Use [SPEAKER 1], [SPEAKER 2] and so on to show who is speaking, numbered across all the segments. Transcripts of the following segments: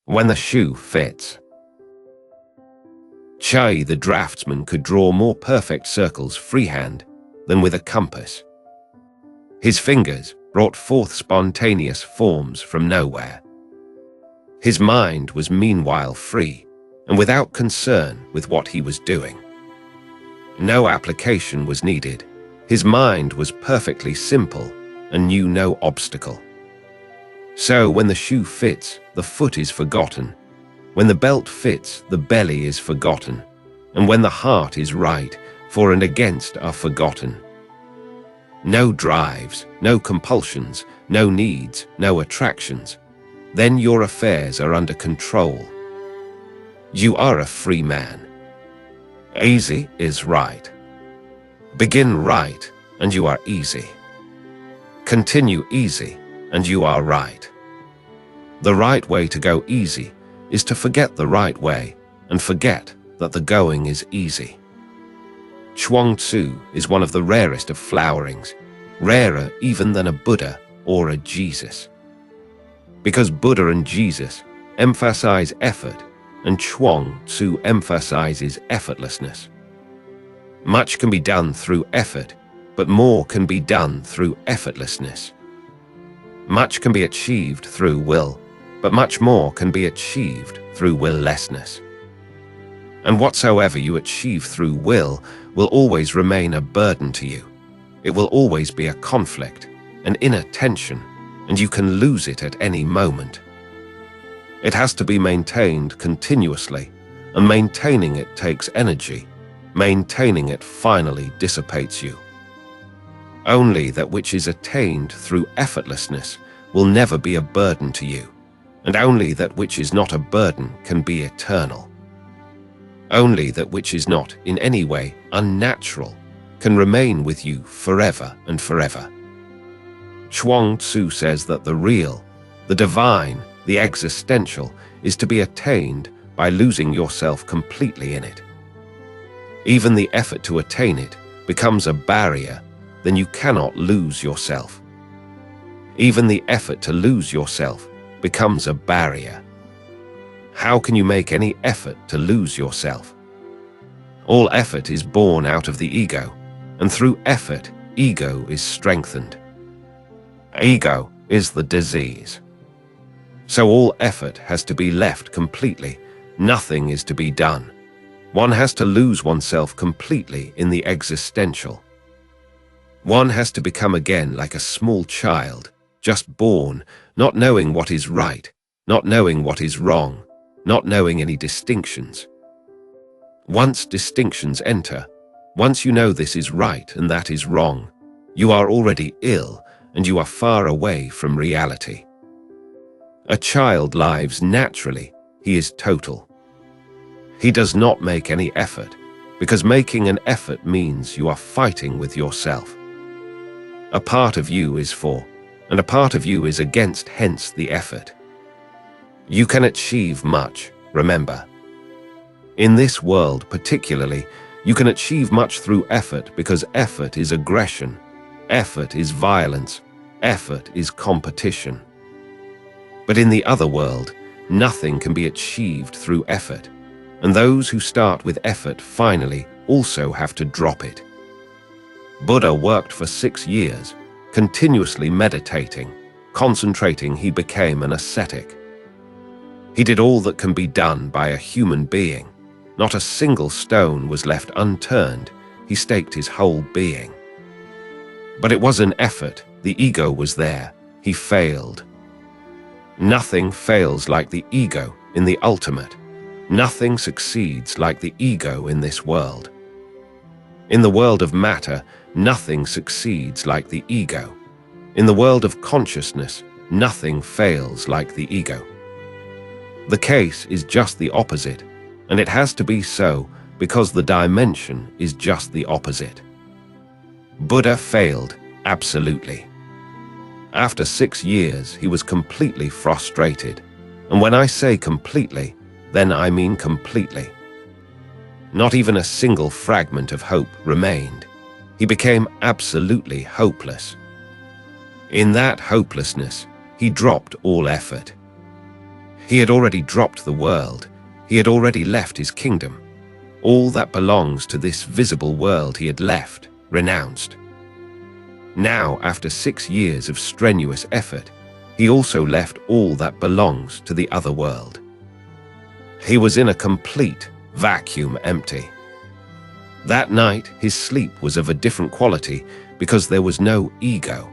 [SPEAKER 1] When the shoe fits. Chai the draftsman could draw more perfect circles freehand than with a compass. His fingers brought forth spontaneous forms from nowhere. His mind was meanwhile free and without concern with what he was doing. No application was needed. His mind was perfectly simple and knew no obstacle. So when the shoe fits, the foot is forgotten. When the belt fits, the belly is forgotten. And when the heart is right, for and against are forgotten. No drives, no compulsions, no needs, no attractions. Then your affairs are under control. You are a free man. Easy is right. Begin right, and you are easy. Continue easy, and you are right. The right way to go easy is to forget the right way and forget that the going is easy. Zhuangzi is one of the rarest of flowerings, rarer even than a Buddha or a Jesus. Because Buddha and Jesus emphasize effort and Zhuangzi emphasizes effortlessness. Much can be done through effort, but more can be done through effortlessness. Much can be achieved through will, but much more can be achieved through will-lessness. And whatsoever you achieve through will always remain a burden to you. It will always be a conflict, an inner tension, and you can lose it at any moment. It has to be maintained continuously, and maintaining it takes energy. Maintaining it finally dissipates you. Only that which is attained through effortlessness will never be a burden to you, and only that which is not a burden can be eternal. Only that which is not in any way unnatural can remain with you forever and forever. Zhuangzi says that the real, the divine, the existential is to be attained by losing yourself completely in it. Even the effort to attain it becomes a barrier, then you cannot lose yourself. Even the effort to lose yourself becomes a barrier. How can you make any effort to lose yourself? All effort is born out of the ego, and through effort, ego is strengthened. Ego is the disease. So all effort has to be left completely. Nothing is to be done. One has to lose oneself completely in the existential. One has to become again like a small child, just born, not knowing what is right, not knowing what is wrong, not knowing any distinctions. Once distinctions enter, once you know this is right and that is wrong, you are already ill and you are far away from reality. A child lives naturally, he is total. He does not make any effort, because making an effort means you are fighting with yourself. A part of you is for, and a part of you is against, hence the effort. You can achieve much, remember. In this world particularly, you can achieve much through effort because effort is aggression, effort is violence, effort is competition. But in the other world, nothing can be achieved through effort, and those who start with effort finally also have to drop it. Buddha worked for 6 years, continuously meditating, concentrating. He became an ascetic. He did all that can be done by a human being. Not a single stone was left unturned. He staked his whole being. But it was an effort. The ego was there. He failed. Nothing fails like the ego in the ultimate. Nothing succeeds like the ego in this world. In the world of matter, nothing succeeds like the ego. In the world of consciousness, nothing fails like the ego. The case is just the opposite, and it has to be so because the dimension is just the opposite. Buddha failed, absolutely. After 6 years, he was completely frustrated. And when I say completely, then I mean completely. Not even a single fragment of hope remained. He became absolutely hopeless. In that hopelessness, he dropped all effort. He had already dropped the world. He had already left his kingdom. All that belongs to this visible world he had left, renounced. Now, after 6 years of strenuous effort, he also left all that belongs to the other world. He was in a complete vacuum, empty. That night, his sleep was of a different quality because there was no ego.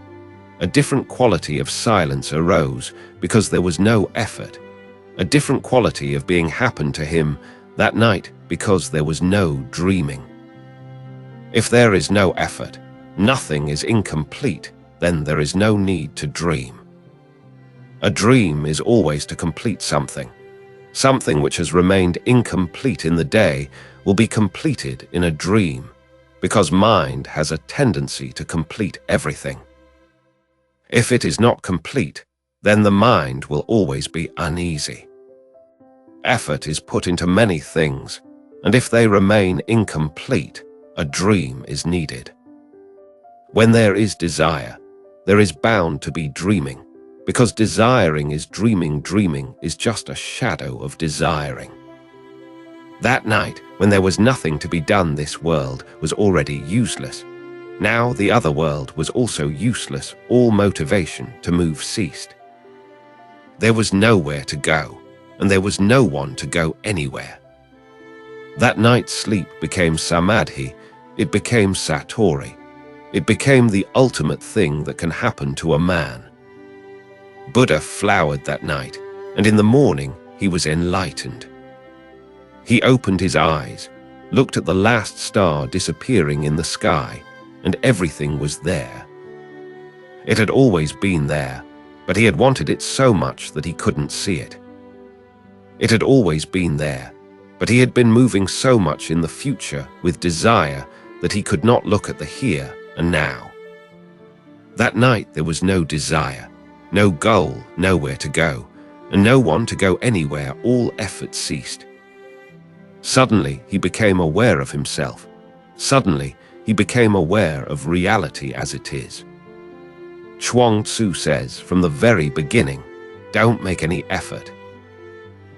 [SPEAKER 1] A different quality of silence arose because there was no effort. A different quality of being happened to him that night because there was no dreaming. If there is no effort, nothing is incomplete, then there is no need to dream. A dream is always to complete something. Something which has remained incomplete in the day will be completed in a dream, because mind has a tendency to complete everything. If it is not complete, then the mind will always be uneasy. Effort is put into many things, and if they remain incomplete, a dream is needed. When there is desire, there is bound to be dreaming, because desiring is dreaming. Dreaming is just a shadow of desiring. That night, when there was nothing to be done, this world was already useless. Now the other world was also useless. All motivation to move ceased. There was nowhere to go, and there was no one to go anywhere. That night's sleep became samadhi. It became satori. It became the ultimate thing that can happen to a man. Buddha flowered that night, and in the morning he was enlightened. He opened his eyes, looked at the last star disappearing in the sky, and everything was there. It had always been there, but he had wanted it so much that he couldn't see it. It had always been there, but he had been moving so much in the future with desire that he could not look at the here and now. That night there was no desire, no goal, nowhere to go, and no one to go anywhere. All effort ceased. Suddenly he became aware of himself. Suddenly he became aware of reality as it is. Zhuangzi says from the very beginning, don't make any effort.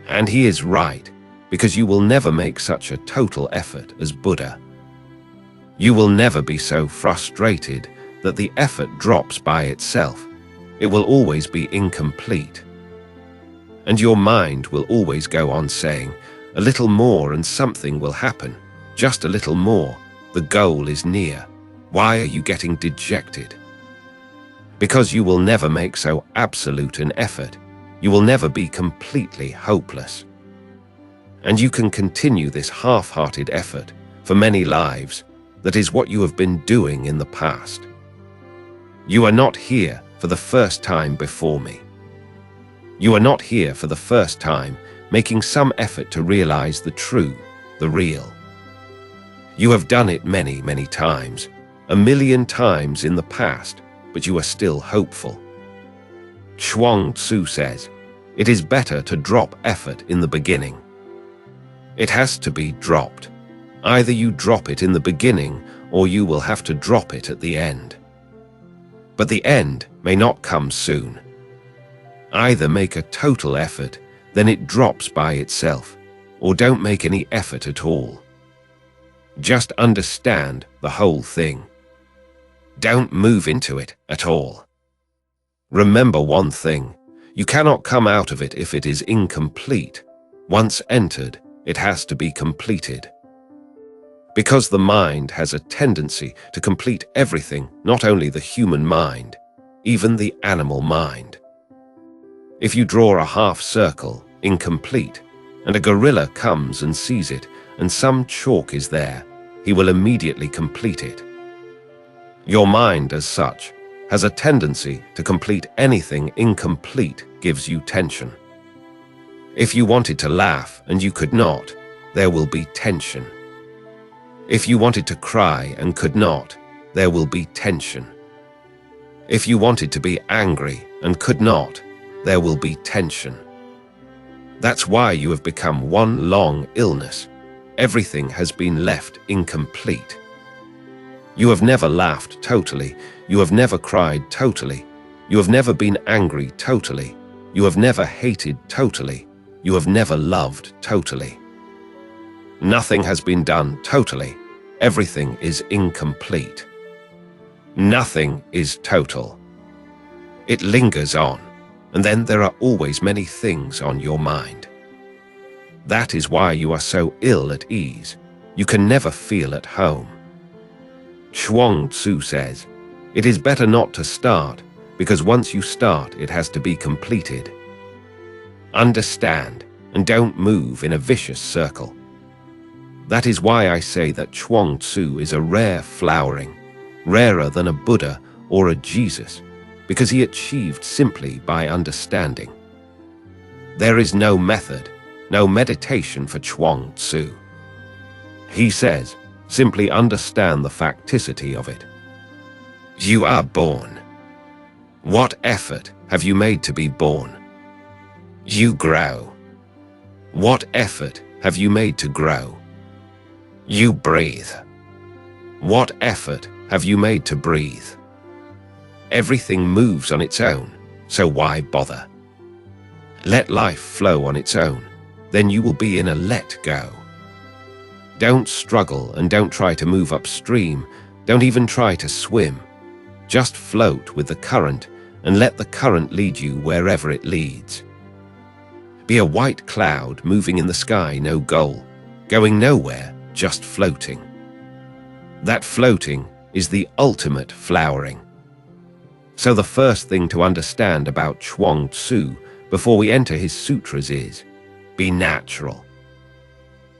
[SPEAKER 1] And he is right, because you will never make such a total effort as Buddha. You will never be so frustrated that the effort drops by itself. It will always be incomplete. And your mind will always go on saying, a little more and something will happen, just a little more, the goal is near. Why are you getting dejected? Because you will never make so absolute an effort. You will never be completely hopeless. And you can continue this half-hearted effort for many lives. That is what you have been doing in the past. You are not here for the first time before me. You are not here for the first time making some effort to realize the true, the real. You have done it many, many times, 1,000,000 times in the past, but you are still hopeful. Zhuangzi says, it is better to drop effort in the beginning. It has to be dropped. Either you drop it in the beginning, or you will have to drop it at the end. But the end may not come soon. Either make a total effort, then it drops by itself, or don't make any effort at all. Just understand the whole thing. Don't move into it at all. Remember one thing, you cannot come out of it if it is incomplete. Once entered, it has to be completed. Because the mind has a tendency to complete everything, not only the human mind, even the animal mind. If you draw a half circle, incomplete, and a gorilla comes and sees it, and some chalk is there, he will immediately complete it. Your mind, as such, has a tendency to complete anything incomplete gives you tension. If you wanted to laugh and you could not, there will be tension. If you wanted to cry and could not, there will be tension. If you wanted to be angry and could not, there will be tension. That's why you have become one long illness. Everything has been left incomplete. You have never laughed totally. You have never cried totally. You have never been angry totally. You have never hated totally. you have never loved totally. Nothing has been done totally. Everything is incomplete. Nothing is total. It lingers on, and then there are always many things on your mind. That is why you are so ill at ease. You can never feel at home. Zhuangzi says, it is better not to start, because once you start, it has to be completed. Understand, and don't move in a vicious circle. That is why I say that Zhuangzi is a rare flowering, rarer than a Buddha or a Jesus, because he achieved simply by understanding. There is no method, no meditation for Zhuangzi. He says, simply understand the facticity of it. You are born. What effort have you made to be born? You grow. What effort have you made to grow? You breathe. What effort have you made to breathe? Everything moves on its own, so why bother? Let life flow on its own, then you will be in a let go. Don't struggle and don't try to move upstream, don't even try to swim. Just float with the current and let the current lead you wherever it leads. Be a white cloud moving in the sky, no goal, going nowhere, just floating. That floating is the ultimate flowering. So the first thing to understand about Zhuangzi before we enter his sutras is, be natural.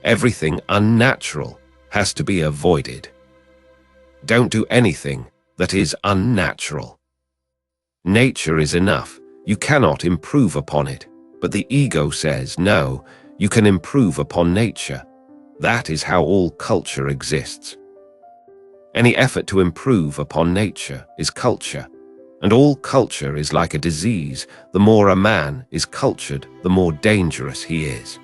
[SPEAKER 1] Everything unnatural has to be avoided. Don't do anything that is unnatural. Nature is enough, you cannot improve upon it, but the ego says, no, you can improve upon nature. That is how all culture exists. Any effort to improve upon nature is culture, and all culture is like a disease. The more a man is cultured, the more dangerous he is.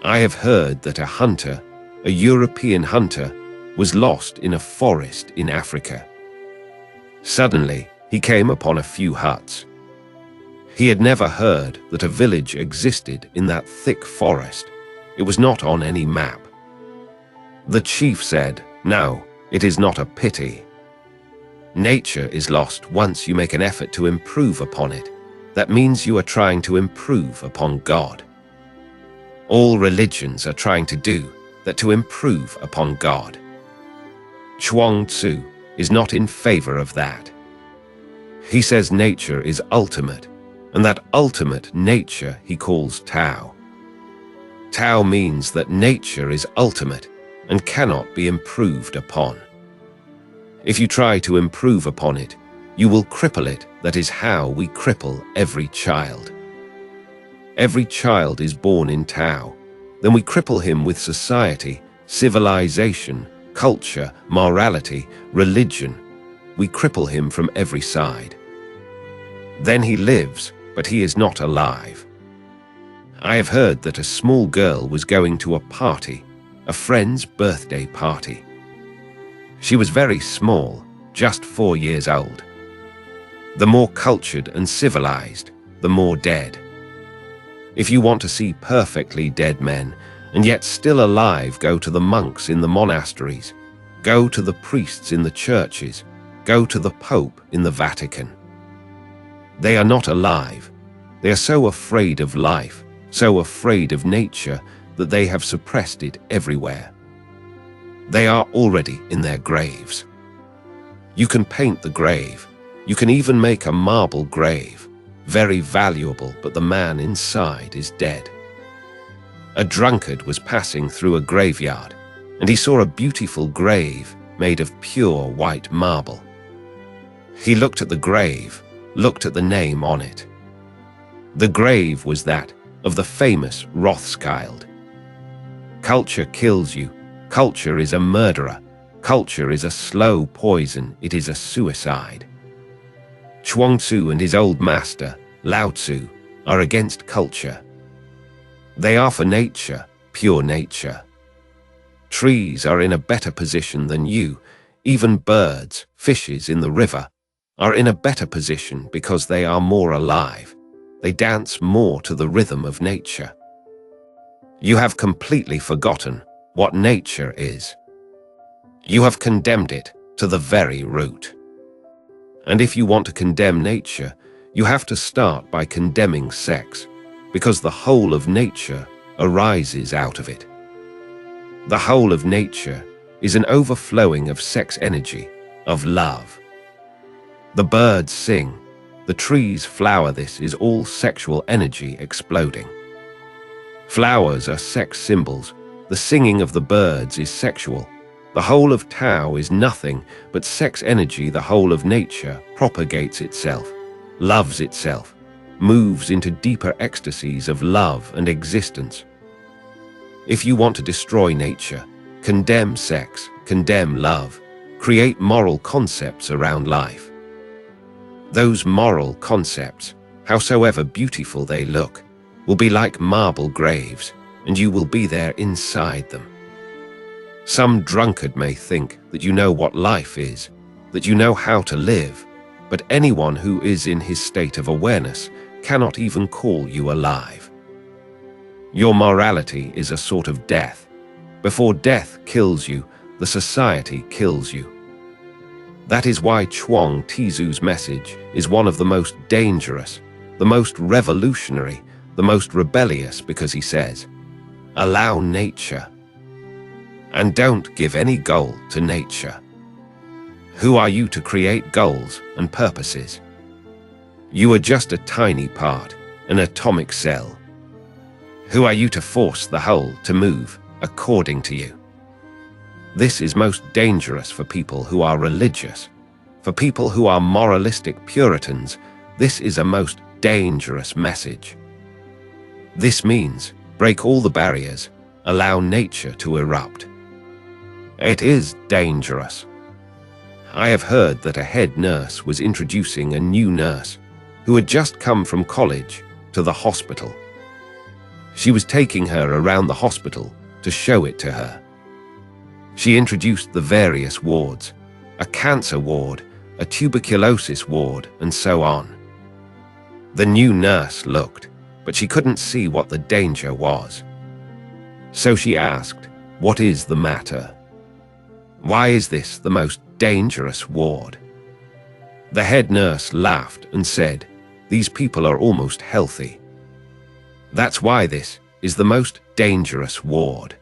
[SPEAKER 1] I have heard that a hunter, a European hunter, was lost in a forest in Africa. Suddenly, he came upon a few huts. He had never heard that a village existed in that thick forest. It was not on any map. The chief said, no, it is not a pity. Nature is lost once you make an effort to improve upon it. That means you are trying to improve upon God. All religions are trying to do that to improve upon God. Zhuangzi is not in favor of that. He says nature is ultimate, and that ultimate nature he calls Tao. Tao means that nature is ultimate and cannot be improved upon. If you try to improve upon it, you will cripple it. That is how we cripple every child. Every child is born in Tao. Then we cripple him with society, civilization, culture, morality, religion. We cripple him from every side. Then he lives, but he is not alive. I have heard that a small girl was going to a party, a friend's birthday party. She was very small, just 4 years old. The more cultured and civilized, the more dead. If you want to see perfectly dead men, and yet still alive, go to the monks in the monasteries, go to the priests in the churches, go to the Pope in the Vatican. They are not alive. They are so afraid of life, so afraid of nature, that they have suppressed it everywhere. They are already in their graves. You can paint the grave. You can even make a marble grave, very valuable, but the man inside is dead. A drunkard was passing through a graveyard, and he saw a beautiful grave made of pure white marble. He looked at the grave, looked at the name on it. The grave was that of the famous Rothschild. Culture kills you. Culture is a murderer. Culture is a slow poison. It is a suicide. Zhuangzi and his old master, Lao Tzu, are against culture. They are for nature, pure nature. Trees are in a better position than you. Even birds, fishes in the river, are in a better position because they are more alive. They dance more to the rhythm of nature. You have completely forgotten what nature is. You have condemned it to the very root. And if you want to condemn nature, you have to start by condemning sex, because the whole of nature arises out of it. The whole of nature is an overflowing of sex energy, of love. The birds sing, the trees flower. This is all sexual energy exploding. Flowers are sex symbols. The singing of the birds is sexual. The whole of Tao is nothing but sex energy. The whole of nature propagates itself, loves itself, moves into deeper ecstasies of love and existence. If you want to destroy nature, condemn sex, condemn love, create moral concepts around life. Those moral concepts, howsoever beautiful they look, will be like marble graves, and you will be there inside them. Some drunkard may think that you know what life is, that you know how to live, but anyone who is in his state of awareness cannot even call you alive. Your morality is a sort of death. Before death kills you, the society kills you. That is why Zhuangzi's message is one of the most dangerous, the most revolutionary, the most rebellious, because he says, allow nature. And don't give any goal to nature. Who are you to create goals and purposes? You are just a tiny part, an atomic cell. Who are you to force the whole to move according to you? This is most dangerous for people who are religious. For people who are moralistic Puritans, this is a most dangerous message. This means break all the barriers, allow nature to erupt. It is dangerous. I have heard that a head nurse was introducing a new nurse who had just come from college to the hospital. She was taking her around the hospital to show it to her. She introduced the various wards, a cancer ward, a tuberculosis ward, and so on. The new nurse looked, but she couldn't see what the danger was. So she asked, "What is the matter? Why is this the most dangerous ward?" The head nurse laughed and said, "These people are almost healthy. That's why this is the most dangerous ward.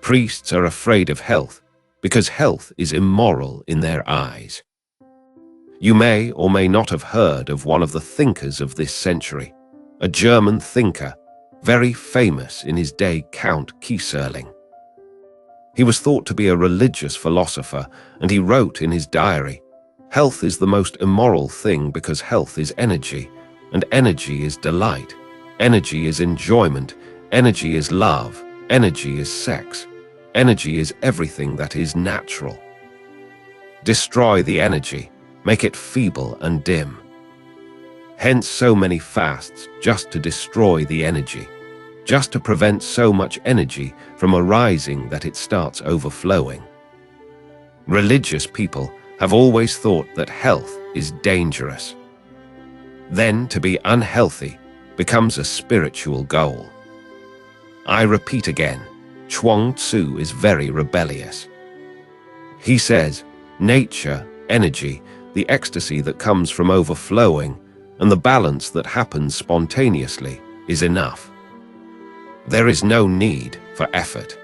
[SPEAKER 1] Priests are afraid of health because health is immoral in their eyes." You may or may not have heard of one of the thinkers of this century, a German thinker, very famous in his day, Count Kieserling. He was thought to be a religious philosopher, and he wrote in his diary, "Health is the most immoral thing because health is energy, and energy is delight. Energy is enjoyment, energy is love, energy is sex, energy is everything that is natural. Destroy the energy, make it feeble and dim." Hence so many fasts just to destroy the energy, just to prevent so much energy from arising that it starts overflowing. Religious people have always thought that health is dangerous. Then to be unhealthy becomes a spiritual goal. I repeat again, Zhuangzi is very rebellious. He says, nature, energy, the ecstasy that comes from overflowing, and the balance that happens spontaneously is enough. There is no need for effort.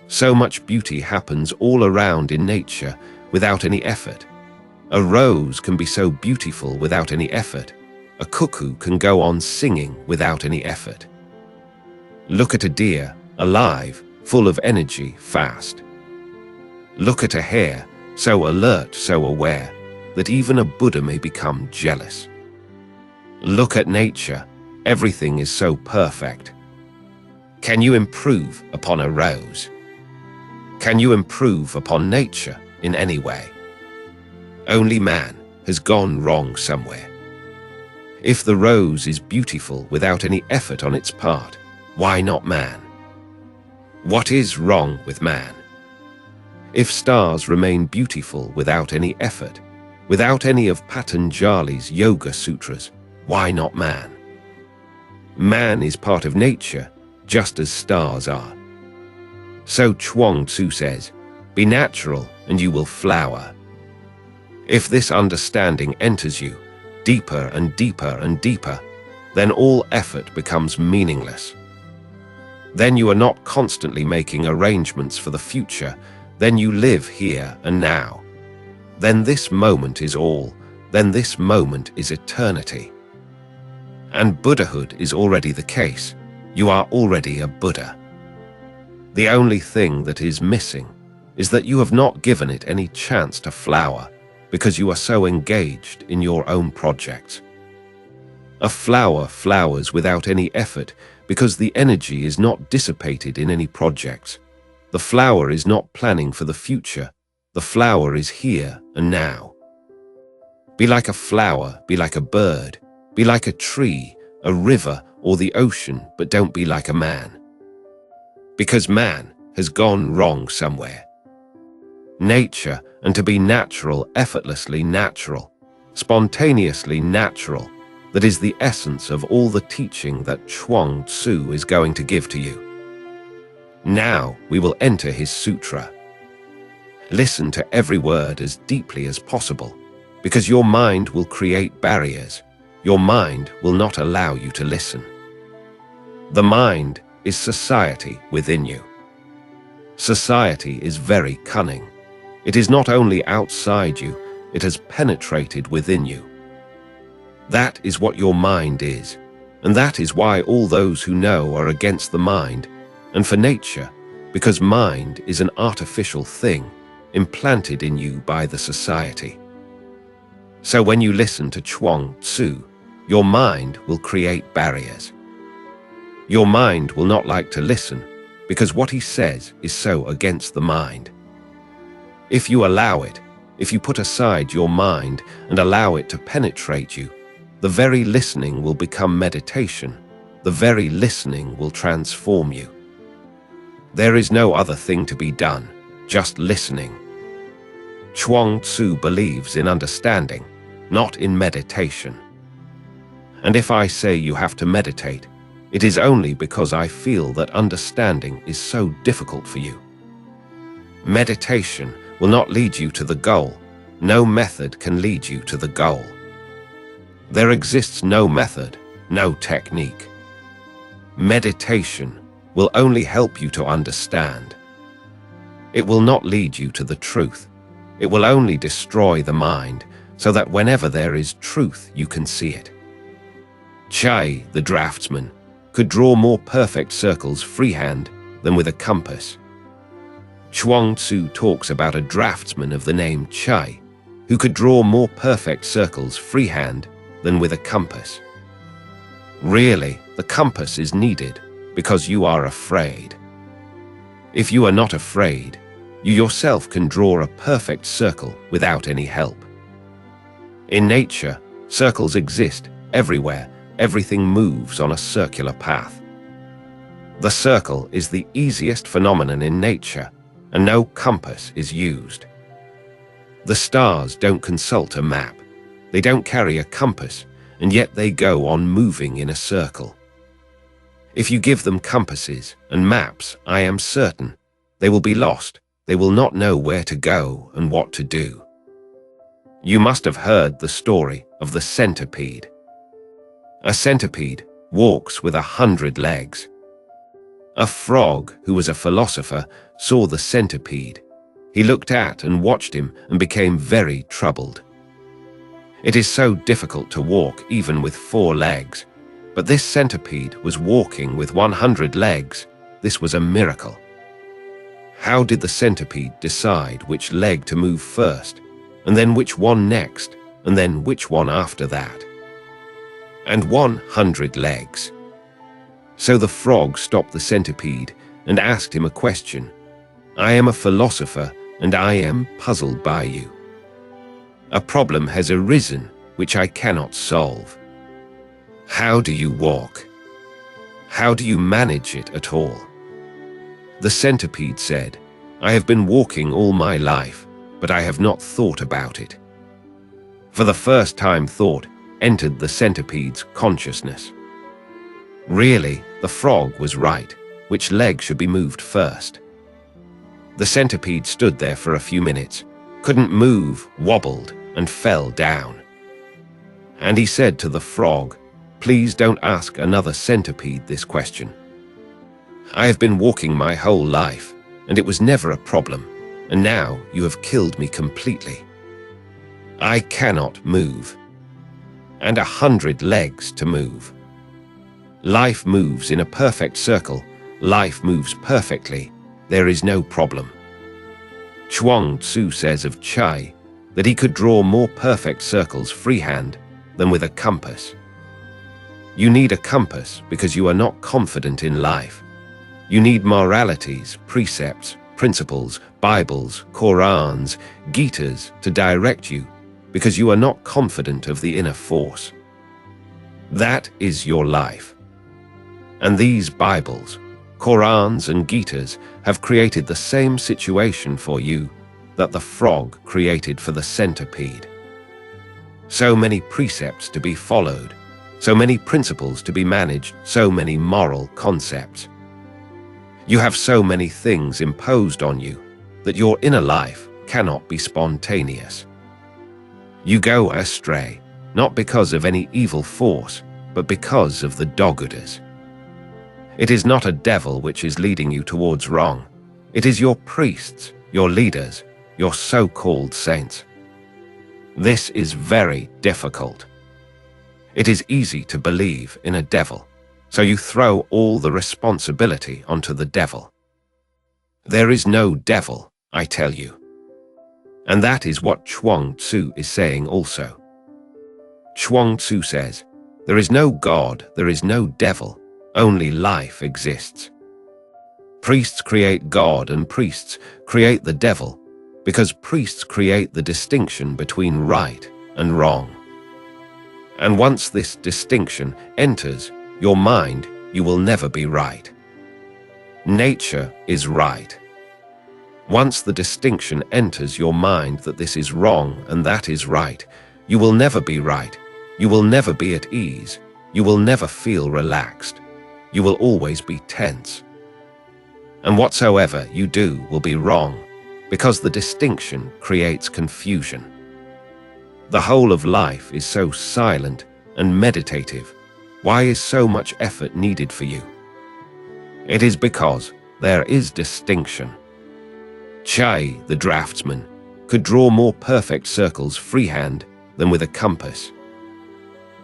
[SPEAKER 1] So much beauty happens all around in nature without any effort. A rose can be so beautiful without any effort. A cuckoo can go on singing without any effort. Look at a deer, alive, full of energy, fast. Look at a hare, so alert, so aware, that even a Buddha may become jealous. Look at nature, everything is so perfect. Can you improve upon a rose? Can you improve upon nature in any way? Only man has gone wrong somewhere. If the rose is beautiful without any effort on its part, why not man? What is wrong with man? If stars remain beautiful without any effort, without any of Patanjali's Yoga Sutras, Why not man? Man is part of nature, just as stars are. So Zhuangzi says, be natural and you will flower. If this understanding enters you, deeper and deeper and deeper, then all effort becomes meaningless. Then you are not constantly making arrangements for the future, then you live here and now. Then this moment is all, then this moment is eternity. And Buddhahood is already the case. You are already a Buddha. The only thing that is missing is that you have not given it any chance to flower because you are so engaged in your own projects. A flower flowers without any effort because the energy is not dissipated in any projects. The flower is not planning for the future. The flower is here and now. Be like a flower, be like a bird, be like a tree, a river, or the ocean, but don't be like a man. Because man has gone wrong somewhere. Nature, and to be natural, effortlessly natural, spontaneously natural, that is the essence of all the teaching that Zhuangzi is going to give to you. Now we will enter his sutra. Listen to every word as deeply as possible, because your mind will create barriers. Your mind will not allow you to listen. The mind is society within you. Society is very cunning. It is not only outside you, it has penetrated within you. That is what your mind is, and that is why all those who know are against the mind, and for nature, because mind is an artificial thing implanted in you by the society. So when you listen to Zhuangzi, your mind will create barriers. Your mind will not like to listen because what he says is so against the mind. If you allow it, if you put aside your mind and allow it to penetrate you, the very listening will become meditation. The very listening will transform you. There is no other thing to be done, just listening. Zhuangzi believes in understanding, not in meditation. And if I say you have to meditate, it is only because I feel that understanding is so difficult for you. Meditation will not lead you to the goal. No method can lead you to the goal. There exists no method, no technique. Meditation will only help you to understand. It will not lead you to the truth. It will only destroy the mind so that whenever there is truth, you can see it. Chai, the draftsman, could draw more perfect circles freehand than with a compass. Zhuangzi talks about a draftsman of the name Chai, who could draw more perfect circles freehand than with a compass. Really, the compass is needed because you are afraid. If you are not afraid, you yourself can draw a perfect circle without any help. In nature, circles exist everywhere. Everything moves on a circular path. The circle is the easiest phenomenon in nature, and no compass is used. The stars don't consult a map. They don't carry a compass, and yet they go on moving in a circle. If you give them compasses and maps, I am certain they will be lost. They will not know where to go and what to do. You must have heard the story of the centipede. A centipede walks with 100 legs. A frog, who was a philosopher, saw the centipede. He looked at and watched him and became very troubled. It is so difficult to walk even with 4 legs, but this centipede was walking with 100 legs. This was a miracle. How did the centipede decide which leg to move first, and then which one next, and then which one after that? And 100 legs. So the frog stopped the centipede and asked him a question. I am a philosopher and I am puzzled by you. A problem has arisen which I cannot solve. How do you walk? How do you manage it at all? The centipede said, I have been walking all my life, but I have not thought about it. For the first time thought entered the centipede's consciousness. Really, the frog was right. Which leg should be moved first? The centipede stood there for a few minutes, couldn't move, wobbled, and fell down. And he said to the frog, "Please don't ask another centipede this question. I have been walking my whole life, and it was never a problem, and now you have killed me completely. I cannot move. And 100 legs to move. Life moves in a perfect circle. Life moves perfectly. There is no problem." Zhuangzi says of Chai that he could draw more perfect circles freehand than with a compass. You need a compass because you are not confident in life. You need moralities, precepts, principles, Bibles, Korans, Gitas to direct you because you are not confident of the inner force. That is your life. And these Bibles, Korans and Gitas have created the same situation for you that the frog created for the centipede. So many precepts to be followed, so many principles to be managed, so many moral concepts. You have so many things imposed on you that your inner life cannot be spontaneous. You go astray, not because of any evil force, but because of the do-gooders. It is not a devil which is leading you towards wrong. It is your priests, your leaders, your so-called saints. This is very difficult. It is easy to believe in a devil, so you throw all the responsibility onto the devil. There is no devil, I tell you. And that is what Zhuangzi is saying also. Zhuangzi says, there is no God, there is no devil, only life exists. Priests create God and priests create the devil because priests create the distinction between right and wrong. And once this distinction enters your mind, you will never be right. Nature is right. Once the distinction enters your mind that this is wrong and that is right, you will never be right. You will never be at ease. You will never feel relaxed. You will always be tense. And whatsoever you do will be wrong, because the distinction creates confusion. The whole of life is so silent and meditative. Why is so much effort needed for you? It is because there is distinction. Chai, the draftsman, could draw more perfect circles freehand than with a compass.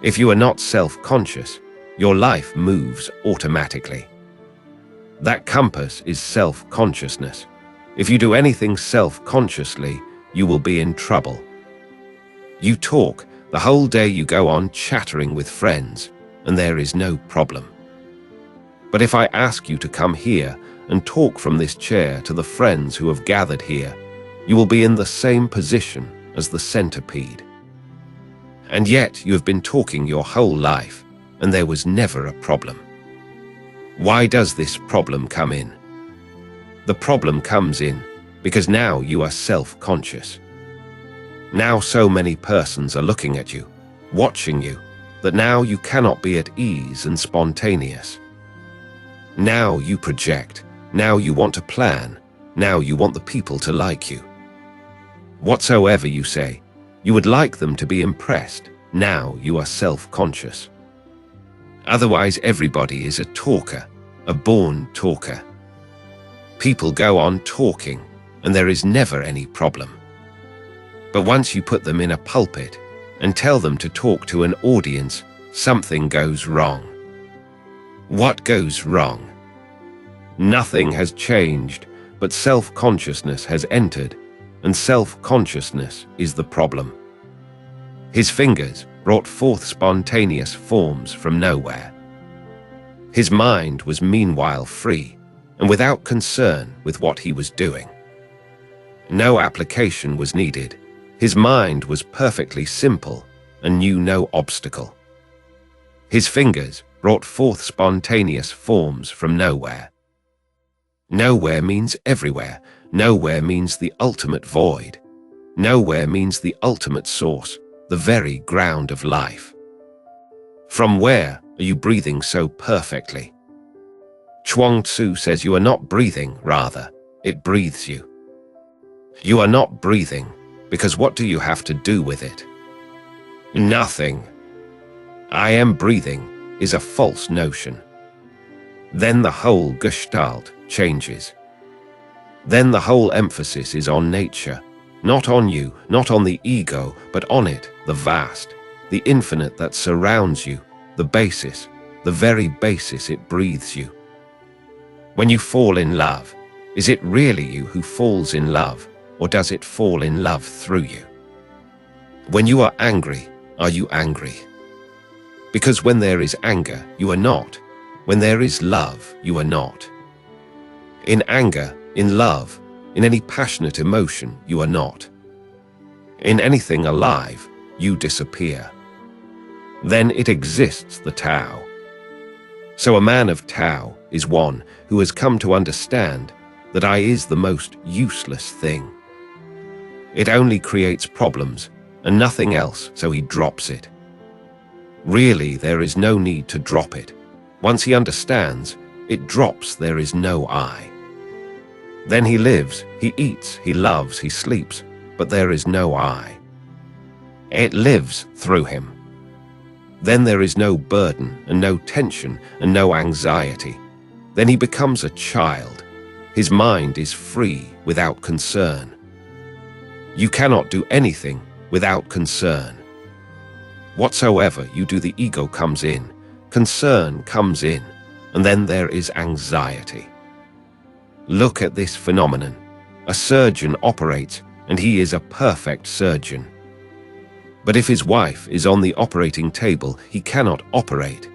[SPEAKER 1] If you are not self-conscious, your life moves automatically. That compass is self-consciousness. If you do anything self-consciously, you will be in trouble. You talk, the whole day you go on chattering with friends, and there is no problem. But if I ask you to come here and talk from this chair to the friends who have gathered here, you will be in the same position as the centipede. And yet you have been talking your whole life, and there was never a problem. Why does this problem come in? The problem comes in because now you are self-conscious. Now so many persons are looking at you, watching you, that now you cannot be at ease and spontaneous. Now you project, now you want to plan, now you want the people to like you. Whatsoever you say, you would like them to be impressed. Now you are self-conscious. Otherwise, everybody is a talker, a born talker. People go on talking, and there is never any problem. But once you put them in a pulpit and tell them to talk to an audience, something goes wrong. What goes wrong? Nothing has changed, but self-consciousness has entered, and self-consciousness is the problem. His fingers brought forth spontaneous forms from nowhere. His mind was meanwhile free and without concern with what he was doing. No application was needed. His mind was perfectly simple and knew no obstacle. His fingers brought forth spontaneous forms from nowhere. Nowhere means everywhere. Nowhere means the ultimate void. Nowhere means the ultimate source, the very ground of life. From where are you breathing so perfectly? Zhuangzi says you are not breathing, rather, it breathes you. You are not breathing, because what do you have to do with it? Nothing. I am breathing is a false notion. Then the whole gestalt changes. Then the whole emphasis is on nature, not on you, not on the ego, but on it, the vast, the infinite that surrounds you, the basis, the very basis it breathes you. When you fall in love, is it really you who falls in love, or does it fall in love through you? When you are angry, are you angry? Because when there is anger, you are not. When there is love, you are not. In anger, in love, in any passionate emotion, you are not. In anything alive, you disappear. Then it exists, the Tao. So a man of Tao is one who has come to understand that I is the most useless thing. It only creates problems and nothing else, so he drops it. Really, there is no need to drop it. Once he understands, it drops, there is no I. Then he lives, he eats, he loves, he sleeps, but there is no I. It lives through him. Then there is no burden and no tension and no anxiety. Then he becomes a child. His mind is free without concern. You cannot do anything without concern. Whatsoever you do, the ego comes in, concern comes in, and then there is anxiety. Look at this phenomenon. A surgeon operates, and he is a perfect surgeon. But if his wife is on the operating table, he cannot operate.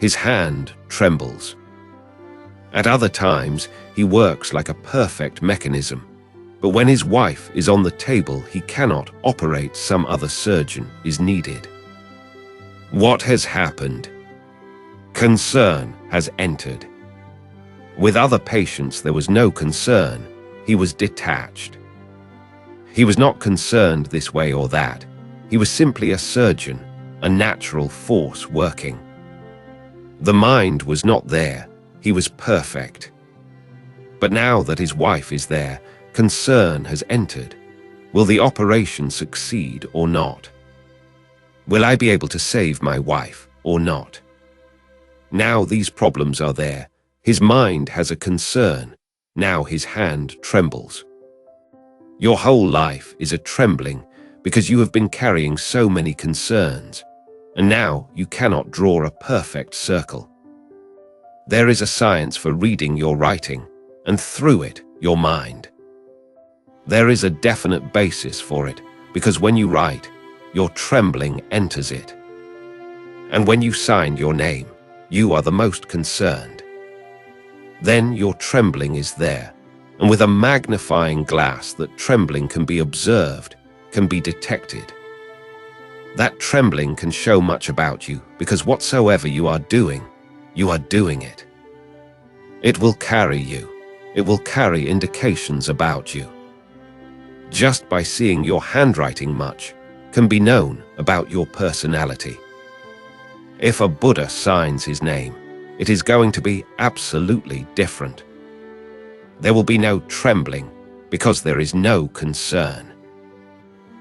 [SPEAKER 1] His hand trembles. At other times, he works like a perfect mechanism. But when his wife is on the table, he cannot operate. Some other surgeon is needed. What has happened? Concern has entered. With other patients, there was no concern. He was detached. He was not concerned this way or that. He was simply a surgeon, a natural force working. The mind was not there. He was perfect. But now that his wife is there, concern has entered. Will the operation succeed or not? Will I be able to save my wife or not? Now these problems are there. His mind has a concern. Now his hand trembles. Your whole life is a trembling because you have been carrying so many concerns, and now you cannot draw a perfect circle. There is a science for reading your writing, and through it, your mind. There is a definite basis for it, because when you write, your trembling enters it. And when you sign your name, you are the most concerned. Then your trembling is there, and with a magnifying glass that trembling can be observed, can be detected. That trembling can show much about you, because whatsoever you are doing it. It will carry you. It will carry indications about you. Just by seeing your handwriting much can be known about your personality. If a Buddha signs his name, it is going to be absolutely different. There will be no trembling because there is no concern.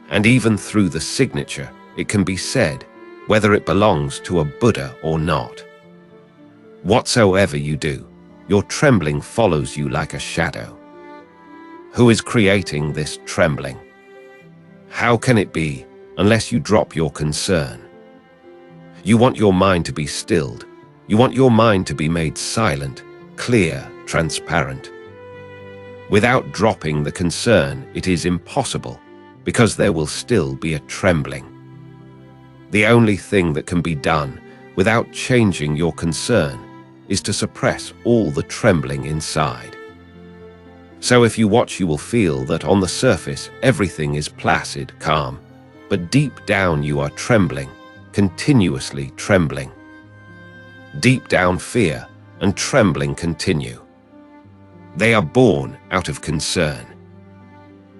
[SPEAKER 1] And even through the signature, it can be said whether it belongs to a Buddha or not. Whatsoever you do, your trembling follows you like a shadow. Who is creating this trembling? How can it be unless you drop your concern? You want your mind to be stilled. You want your mind to be made silent, clear, transparent. Without dropping the concern, it is impossible, because there will still be a trembling. The only thing that can be done without changing your concern is to suppress all the trembling inside. So if you watch, you will feel that on the surface everything is placid, calm, but deep down you are trembling, continuously trembling. Deep down fear and trembling continue. They are born out of concern.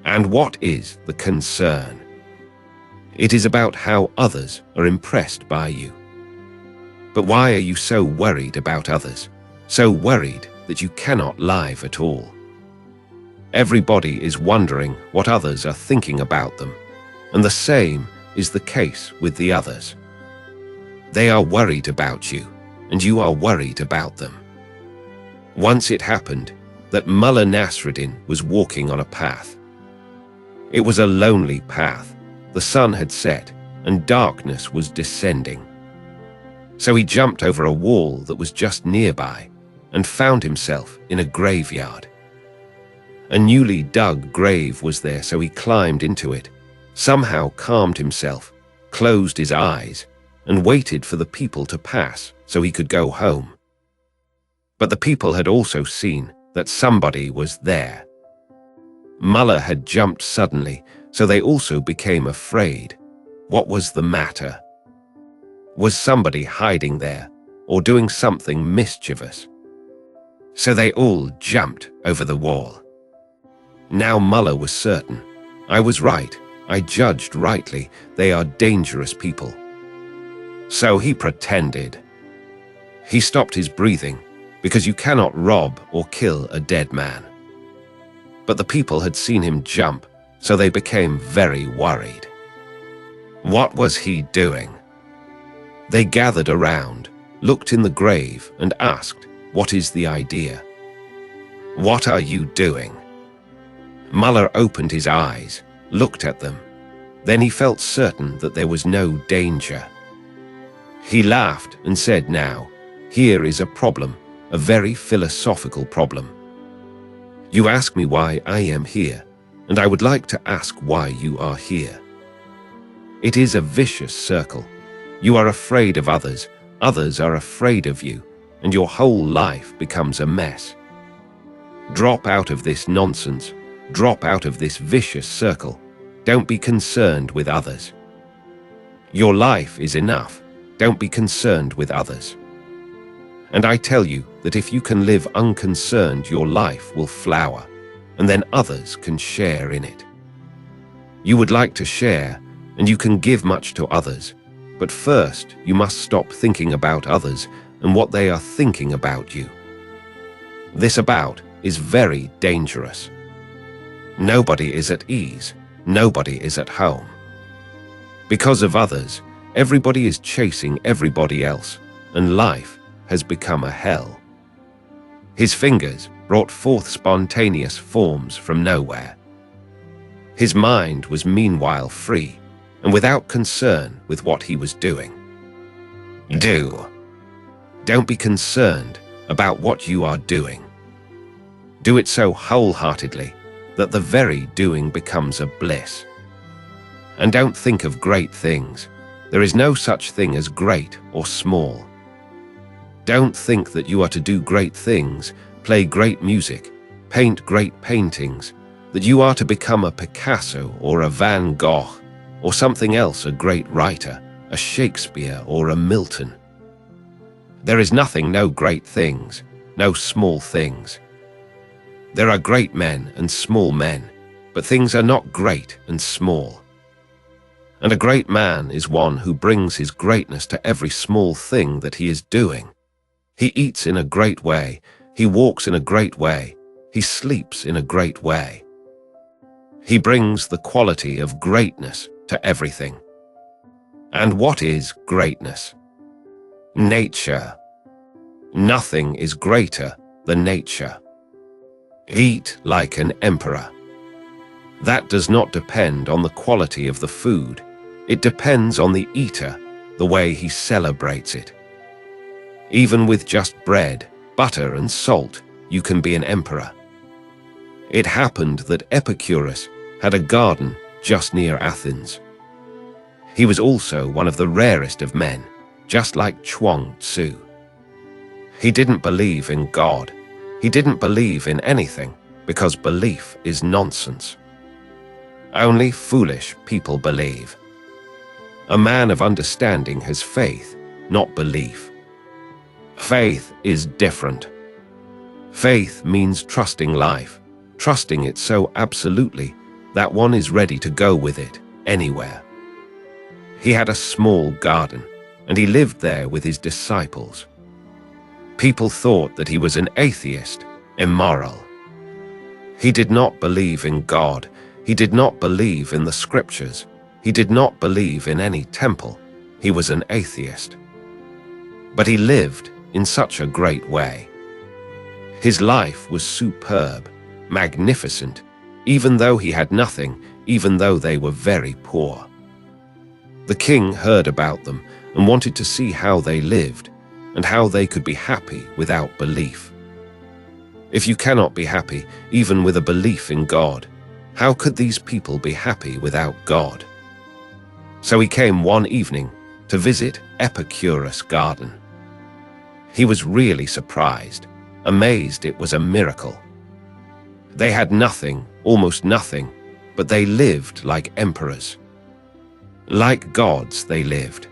[SPEAKER 1] And what is the concern? It is about how others are impressed by you. But why are you so worried about others? So worried that you cannot live at all? Everybody is wondering what others are thinking about them, and the same is the case with the others. They are worried about you, and you are worried about them. Once it happened that Mullah Nasruddin was walking on a path. It was a lonely path. The sun had set, and darkness was descending. So he jumped over a wall that was just nearby and found himself in a graveyard. A newly dug grave was there, so he climbed into it, somehow calmed himself, closed his eyes, and waited for the people to pass so he could go home. But the people had also seen that somebody was there. Mullah had jumped suddenly, so they also became afraid. What was the matter? Was somebody hiding there or doing something mischievous? So they all jumped over the wall. Now Mullah was certain. I was right. I judged rightly. They are dangerous people. So he pretended. He stopped his breathing, because you cannot rob or kill a dead man. But the people had seen him jump, so they became very worried. What was he doing? They gathered around, looked in the grave, and asked, "What is the idea? What are you doing?" Mullah opened his eyes, looked at them. Then he felt certain that there was no danger. He laughed and said, "Now, here is a problem, a very philosophical problem. You ask me why I am here, and I would like to ask why you are here. It is a vicious circle. You are afraid of others, others are afraid of you, and your whole life becomes a mess. Drop out of this nonsense. Drop out of this vicious circle. Don't be concerned with others. Your life is enough. Don't be concerned with others. And I tell you that if you can live unconcerned, your life will flower, and then others can share in it. You would like to share, and you can give much to others, but first you must stop thinking about others and what they are thinking about you. This about is very dangerous. Nobody is at ease. Nobody is at home. Because of others, everybody is chasing everybody else, and life has become a hell. His fingers brought forth spontaneous forms from nowhere. His mind was meanwhile free and without concern with what he was doing. Don't be concerned about what you are doing. Do it so wholeheartedly that the very doing becomes a bliss. And don't think of great things. There is no such thing as great or small. Don't think that you are to do great things, play great music, paint great paintings, that you are to become a Picasso or a Van Gogh, or something else, a great writer, a Shakespeare or a Milton. There is nothing, no great things, no small things. There are great men and small men, but things are not great and small. And a great man is one who brings his greatness to every small thing that he is doing. He eats in a great way, he walks in a great way, he sleeps in a great way. He brings the quality of greatness to everything. And what is greatness? Nature. Nothing is greater than nature. Eat like an emperor. That does not depend on the quality of the food. It depends on the eater, the way he celebrates it. Even with just bread, butter, and salt, you can be an emperor. It happened that Epicurus had a garden just near Athens. He was also one of the rarest of men, just like Zhuangzi. He didn't believe in God. He didn't believe in anything, because belief is nonsense. Only foolish people believe. A man of understanding has faith, not belief. Faith is different. Faith means trusting life, trusting it so absolutely that one is ready to go with it anywhere. He had a small garden. and he lived there with his disciples. People thought that he was an atheist, immoral. He did not believe in God. He did not believe in the scriptures. He did not believe in any temple. He was an atheist. But he lived in such a great way. His life was superb, magnificent, even though he had nothing, even though they were very poor. The king heard about them and wanted to see how they lived and how they could be happy without belief. If you cannot be happy even with a belief in God, how could these people be happy without God? So he came one evening to visit Epicurus' garden. He was really surprised, amazed it was a miracle. They had nothing, almost nothing, but they lived like emperors. Like gods they lived.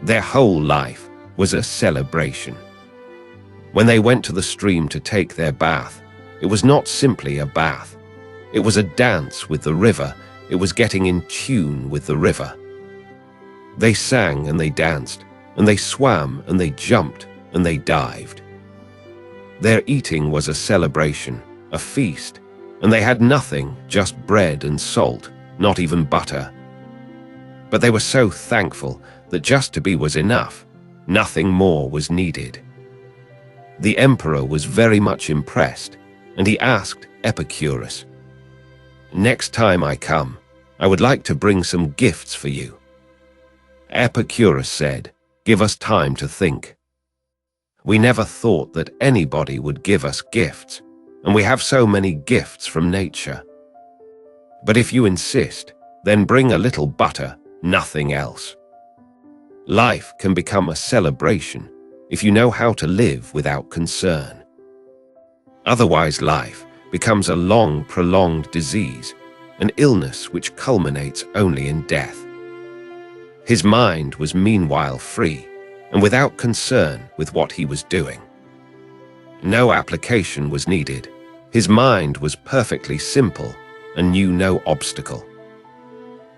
[SPEAKER 1] Their whole life was a celebration. When they went to the stream to take their bath, it was not simply a bath. It was a dance with the river. It was getting in tune with the river. They sang and they danced, and they swam and they jumped and they dived. Their eating was a celebration, a feast, and they had nothing, just bread and salt, not even butter. But they were so thankful that just to be was enough. Nothing more was needed. The emperor was very much impressed, and he asked Epicurus, "Next time I come, I would like to bring some gifts for you." Epicurus said, "Give us time to think. We never thought that anybody would give us gifts, and we have so many gifts from nature. But if you insist, then bring a little butter, nothing else." Life can become a celebration if you know how to live without concern. Otherwise, life becomes a long, prolonged disease, an illness which culminates only in death. His mind was meanwhile free and without concern with what he was doing. No application was needed. His mind was perfectly simple and knew no obstacle.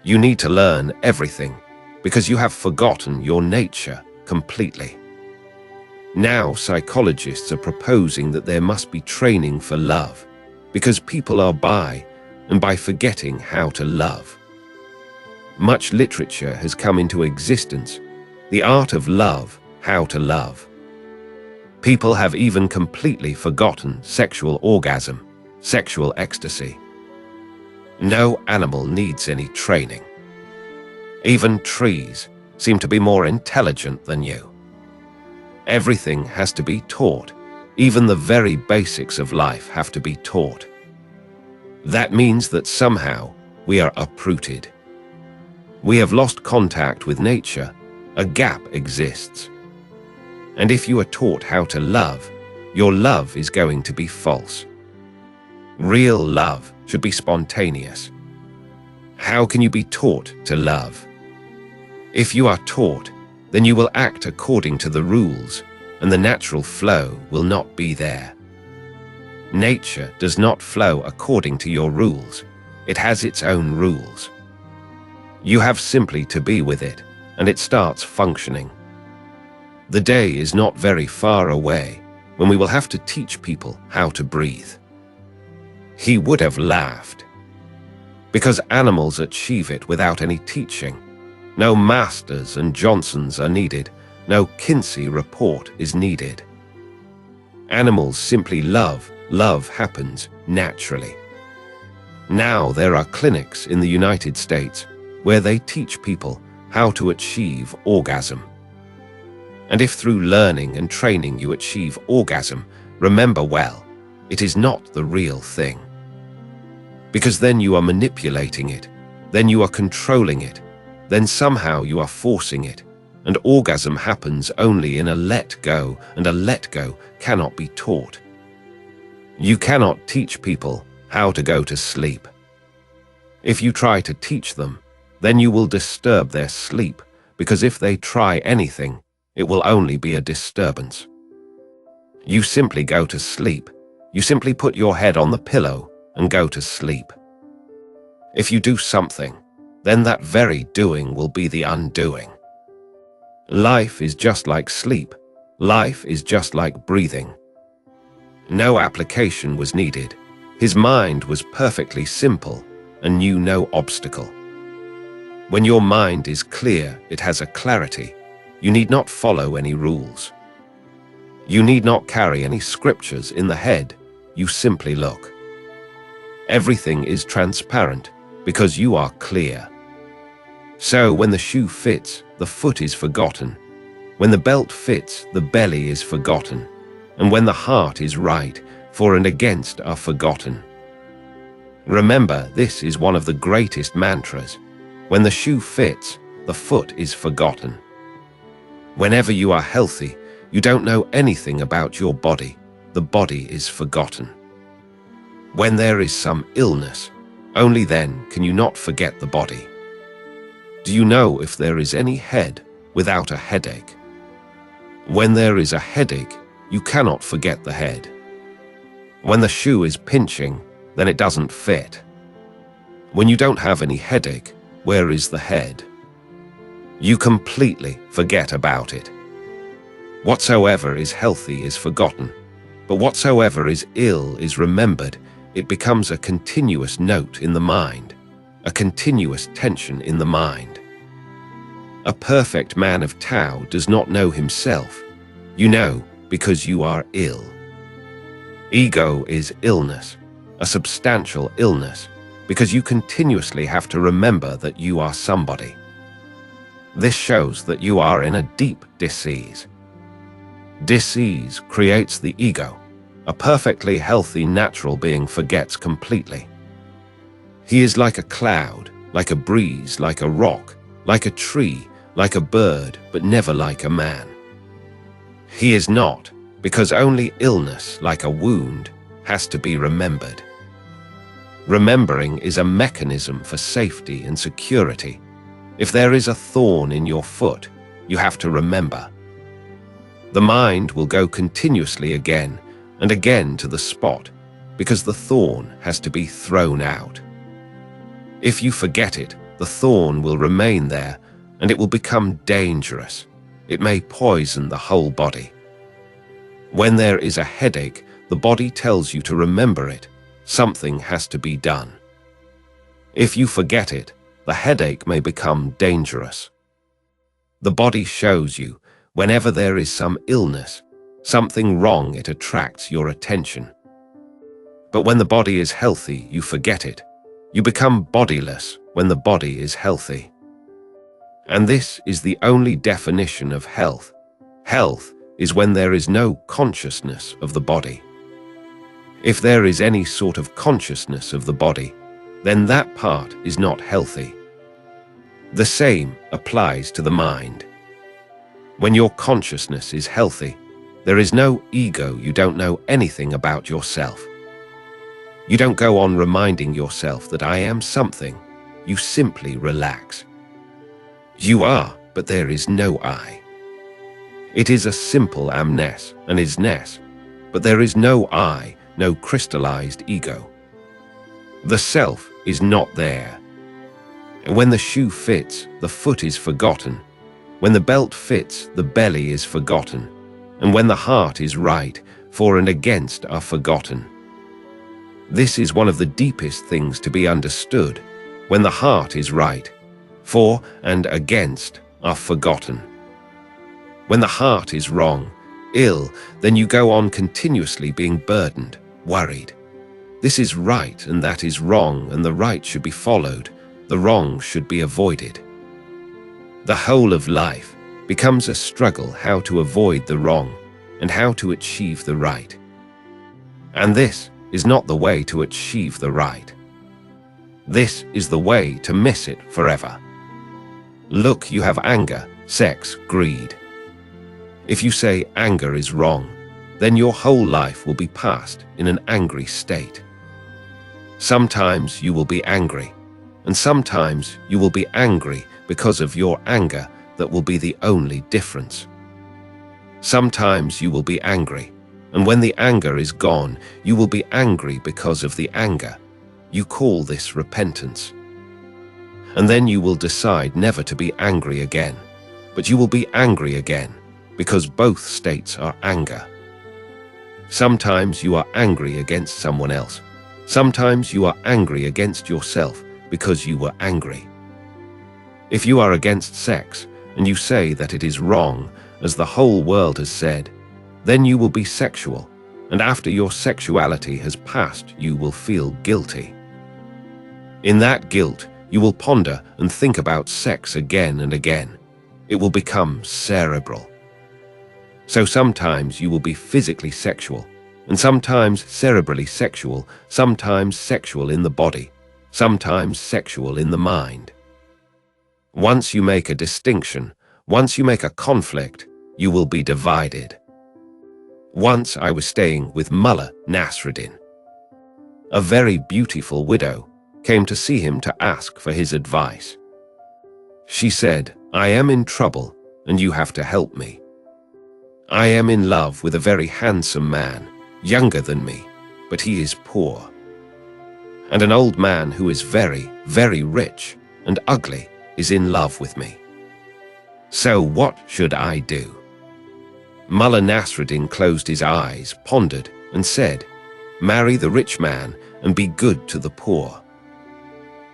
[SPEAKER 1] You need to learn everything because you have forgotten your nature completely. Now psychologists are proposing that there must be training for love because people are by forgetting how to love. Much literature has come into existence, the art of love, how to love. People have even completely forgotten sexual orgasm, sexual ecstasy. No animal needs any training. Even trees seem to be more intelligent than you. Everything has to be taught. Even the very basics of life have to be taught. That means that somehow we are uprooted. We have lost contact with nature. A gap exists. And if you are taught how to love, your love is going to be false. Real love should be spontaneous. How can you be taught to love? If you are taught, then you will act according to the rules, and the natural flow will not be there. Nature does not flow according to your rules. It has its own rules. You have simply to be with it, and it starts functioning. The day is not very far away when we will have to teach people how to breathe. He would have laughed. Because animals achieve it without any teaching. No Masters and Johnsons are needed. No Kinsey report is needed. Animals simply love. Love happens naturally. Now there are clinics in the United States where they teach people how to achieve orgasm. And if through learning and training you achieve orgasm, remember well, it is not the real thing. Because then you are manipulating it, then you are controlling it, then somehow you are forcing it, and orgasm happens only in a let go, and a let go cannot be taught. You cannot teach people how to go to sleep. If you try to teach them, then you will disturb their sleep, because if they try anything, it will only be a disturbance. You simply go to sleep. You simply put your head on the pillow and go to sleep. If you do something, then that very doing will be the undoing. Life is just like sleep. Life is just like breathing. No application was needed. His mind was perfectly simple and knew no obstacle. When your mind is clear, it has a clarity. You need not follow any rules. You need not carry any scriptures in the head. You simply look. Everything is transparent because you are clear. So when the shoe fits, the foot is forgotten. When the belt fits, the belly is forgotten. And when the heart is right, for and against are forgotten. Remember, this is one of the greatest mantras. When the shoe fits, the foot is forgotten. Whenever you are healthy, you don't know anything about your body. The body is forgotten. When there is some illness, only then can you not forget the body. Do you know if there is any head without a headache? When there is a headache, you cannot forget the head. When the shoe is pinching, then it doesn't fit. When you don't have any headache, where is the head? You completely forget about it. Whatsoever is healthy is forgotten, but whatsoever is ill is remembered. It becomes a continuous note in the mind, a continuous tension in the mind. A perfect man of Tao does not know himself. You know because you are ill. Ego is illness, a substantial illness, because you continuously have to remember that you are somebody. This shows that you are in a deep disease. Disease creates the ego. A perfectly healthy natural being forgets completely. He is like a cloud, like a breeze, like a rock, like a tree, like a bird, but never like a man. He is not, because only illness, like a wound, has to be remembered. Remembering is a mechanism for safety and security. If there is a thorn in your foot, you have to remember. The mind will go continuously again and again to the spot, because the thorn has to be thrown out. If you forget it, the thorn will remain there, and it will become dangerous. It may poison the whole body. When there is a headache, the body tells you to remember it. Something has to be done. If you forget it, the headache may become dangerous. The body shows you, whenever there is some illness, something wrong, it attracts your attention. But when the body is healthy, you forget it. You become bodiless when the body is healthy. And this is the only definition of health. Health is when there is no consciousness of the body. If there is any sort of consciousness of the body, then that part is not healthy. The same applies to the mind. When your consciousness is healthy, there is no ego. You don't know anything about yourself. You don't go on reminding yourself that I am something. You simply relax. You are, but there is no I. It is a simple amness, an isness, but there is no I, no crystallized ego. The self is not there. When the shoe fits, the foot is forgotten. When the belt fits, the belly is forgotten. And when the heart is right, for and against are forgotten. This is one of the deepest things to be understood. When the heart is right, for and against are forgotten. When the heart is wrong, ill, then you go on continuously being burdened, worried. This is right and that is wrong, and the right should be followed, the wrong should be avoided. The whole of life becomes a struggle how to avoid the wrong and how to achieve the right. And this is not the way to achieve the right. This is the way to miss it forever. Look, you have anger, sex, greed. If you say anger is wrong, then your whole life will be passed in an angry state. Sometimes you will be angry, and sometimes you will be angry because of your anger. That will be the only difference. Sometimes you will be angry, and when the anger is gone, you will be angry because of the anger. You call this repentance. And then you will decide never to be angry again. but you will be angry again, because both states are anger. Sometimes you are angry against someone else. Sometimes you are angry against yourself because you were angry. If you are against sex and you say that it is wrong, as the whole world has said, then you will be sexual, and after your sexuality has passed, you will feel guilty. In that guilt, you will ponder and think about sex again and again. It will become cerebral. So sometimes you will be physically sexual, and sometimes cerebrally sexual, sometimes sexual in the body, sometimes sexual in the mind. Once you make a distinction, once you make a conflict, you will be divided. Once I was staying with Mullah Nasruddin. A very beautiful widow came to see him to ask for his advice. She said, "I am in trouble and you have to help me. I am in love with a very handsome man, younger than me, but he is poor. And an old man who is very, very rich and ugly is in love with me. So what should I do?" Mullah Nasruddin closed his eyes, pondered, and said, "Marry the rich man and be good to the poor."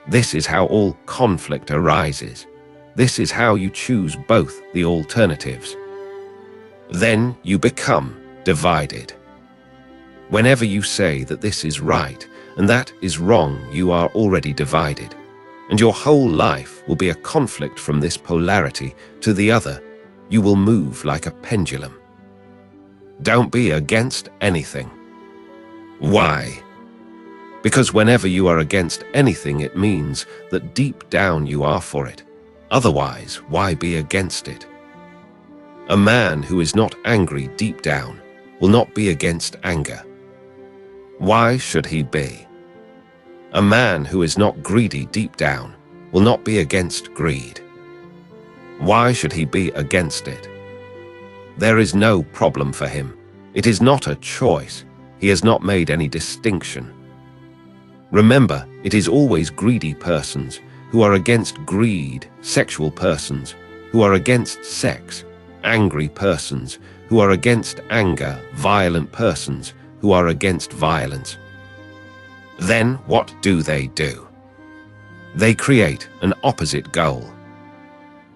[SPEAKER 1] This is how all conflict arises. This is how you choose both the alternatives. Then you become divided. Whenever you say that this is right and that is wrong, you are already divided, and your whole life will be a conflict from this polarity to the other. You will move like a pendulum. Don't be against anything. Why? Because whenever you are against anything, it means that deep down you are for it. Otherwise, why be against it? A man who is not angry deep down will not be against anger. Why should he be? A man who is not greedy deep down will not be against greed. Why should he be against it? There is no problem for him. It is not a choice. He has not made any distinction. Remember, it is always greedy persons who are against greed, sexual persons who are against sex, angry persons who are against anger, violent persons who are against violence. Then what do? They create an opposite goal.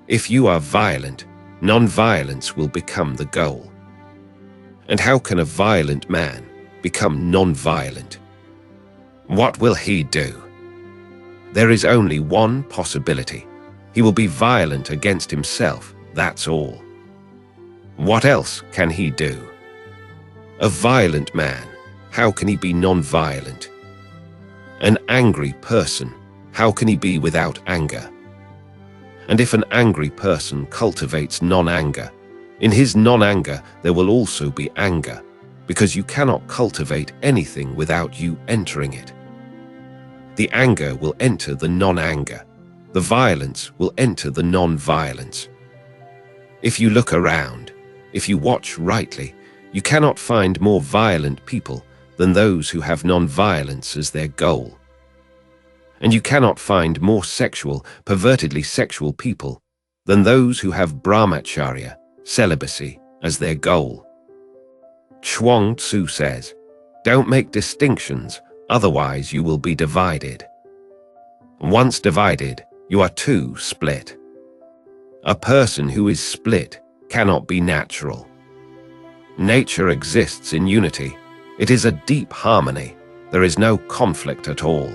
[SPEAKER 1] If you are violent, non-violence will become the goal. And how can a violent man become non-violent? What will he do? There is only one possibility. He will be violent against himself, that's all. What else can he do? A violent man, how can he be non-violent? An angry person, how can he be without anger? And if an angry person cultivates non-anger, in his non-anger there will also be anger, because you cannot cultivate anything without you entering it. The anger will enter the non-anger. The violence will enter the non-violence. If you look around, if you watch rightly, you cannot find more violent people than those who have non-violence as their goal. And you cannot find more sexual, pervertedly sexual people than those who have brahmacharya, celibacy, as their goal. Zhuangzi says, "Don't make distinctions, otherwise you will be divided. Once divided, you are too split. A person who is split cannot be natural. Nature exists in unity. It is a deep harmony. There is no conflict at all.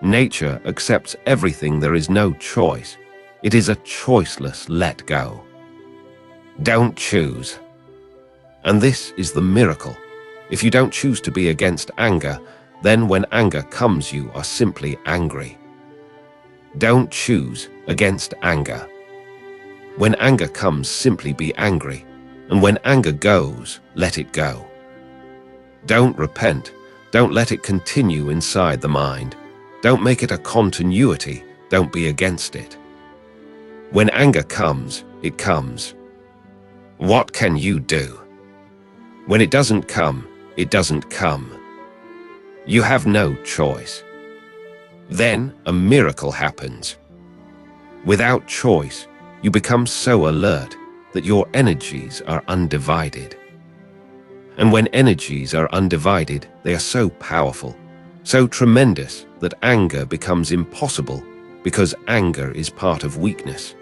[SPEAKER 1] Nature accepts everything. There is no choice. It is a choiceless let go. Don't choose. And this is the miracle. If you don't choose to be against anger, then when anger comes, you are simply angry. Don't choose against anger. When anger comes, simply be angry. And when anger goes, let it go. Don't repent. Don't let it continue inside the mind. Don't make it a continuity. Don't be against it. When anger comes, it comes. What can you do? When it doesn't come, it doesn't come. You have no choice. Then a miracle happens. Without choice, You become so alert that your energies are undivided. And when energies are undivided, they are so powerful, so tremendous that anger becomes impossible because anger is part of weakness.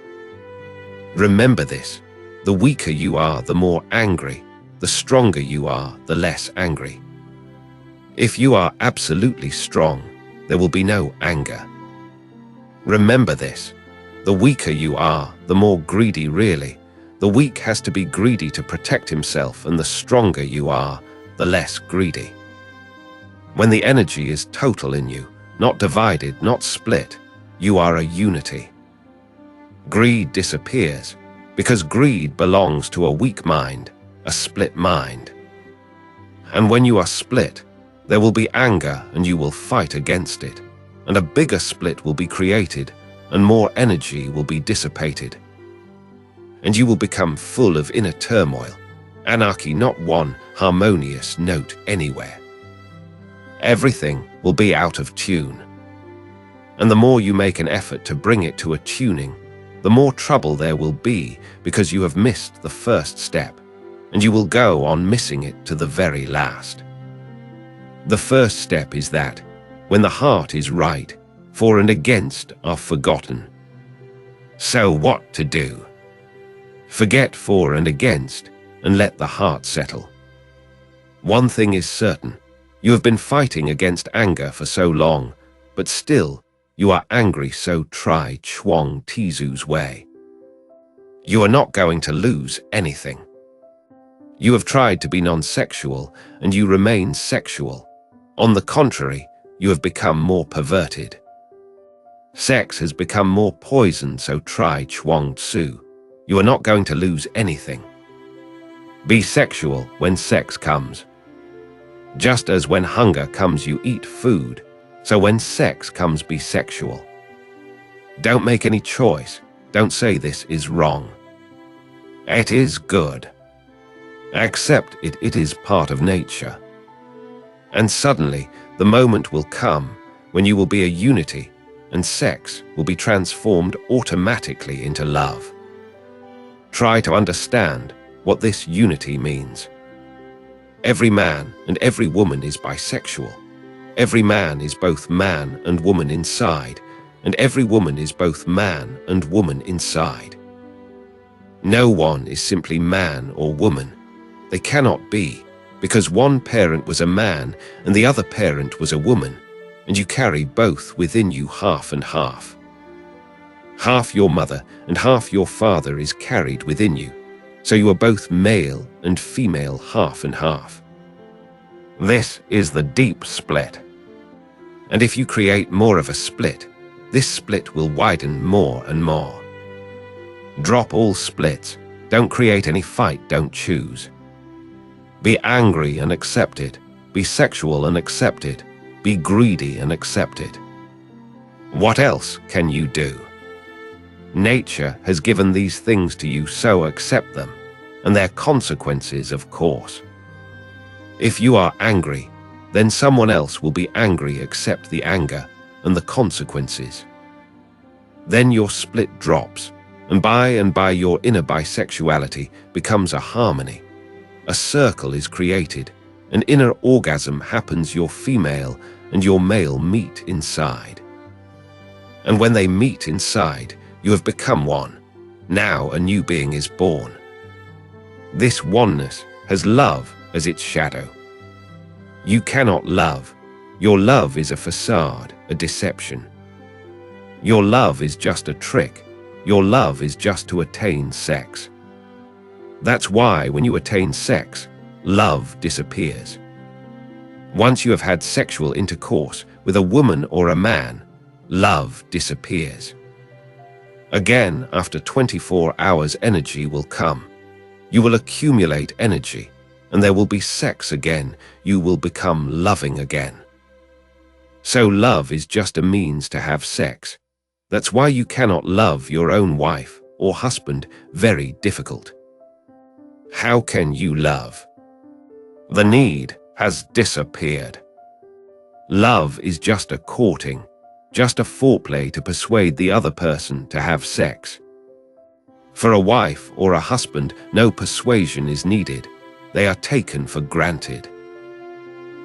[SPEAKER 1] Remember this: the weaker you are, the more angry; the stronger you are, the less angry. If you are absolutely strong, there will be no anger. Remember this: the weaker you are, the more greedy really. The weak has to be greedy to protect himself, and the stronger you are, the less greedy. When the energy is total in you, not divided, not split, you are a unity. Greed disappears because greed belongs to a weak mind, a split mind. And when you are split, there will be anger and you will fight against it, and a bigger split will be created and more energy will be dissipated. And you will become full of inner turmoil, anarchy, not one harmonious note anywhere. Everything will be out of tune. And the more you make an effort to bring it to a tuning, the more trouble there will be because you have missed the first step, and you will go on missing it to the very last. The first step is that, when the heart is right, for and against are forgotten. So what to do? Forget for and against, and let the heart settle. One thing is certain: you have been fighting against anger for so long, but still you are angry, so try Zhuangzi's way. You are not going to lose anything. You have tried to be non-sexual, and you remain sexual. On the contrary, you have become more perverted. Sex has become more poison, so try Zhuangzi. You are not going to lose anything. Be sexual when sex comes. Just as when hunger comes you eat food, so when sex comes be sexual. Don't make any choice. Don't say this is wrong. It is good. Accept it, it is part of nature. And suddenly the moment will come when you will be a unity, and sex will be transformed automatically into love. Try to understand what this unity means. Every man and every woman is bisexual. Every man is both man and woman inside, and every woman is both man and woman inside. No one is simply man or woman. They cannot be, because one parent was a man and the other parent was a woman, and you carry both within you half and half. Half your mother and half your father is carried within you, so you are both male and female, half and half. This is the deep split. And if you create more of a split, this split will widen more and more. Drop all splits. Don't create any fight, don't choose. Be angry and accept it. Be sexual and accept it. Be greedy and accept it. What else can you do? Nature has given these things to you, so accept them, and their consequences, of course. If you are angry, then someone else will be angry. Accept the anger and the consequences. Then your split drops, and by your inner bisexuality becomes a harmony. A circle is created, an inner orgasm happens. Your female and your male meet inside. And when they meet inside, you have become one. Now a new being is born. This oneness has love as its shadow. You cannot love. Your love is a facade, a deception. Your love is just a trick. Your love is just to attain sex. That's why when you attain sex, love disappears. Once you have had sexual intercourse with a woman or a man, love disappears. Again, after 24 hours, energy will come. You will accumulate energy, and there will be sex again. You will become loving again. So love is just a means to have sex. That's why you cannot love your own wife or husband. Very difficult. How can you love? The need has disappeared. Love is just a courting, just a foreplay to persuade the other person to have sex. For a wife or a husband, no persuasion is needed. They are taken for granted.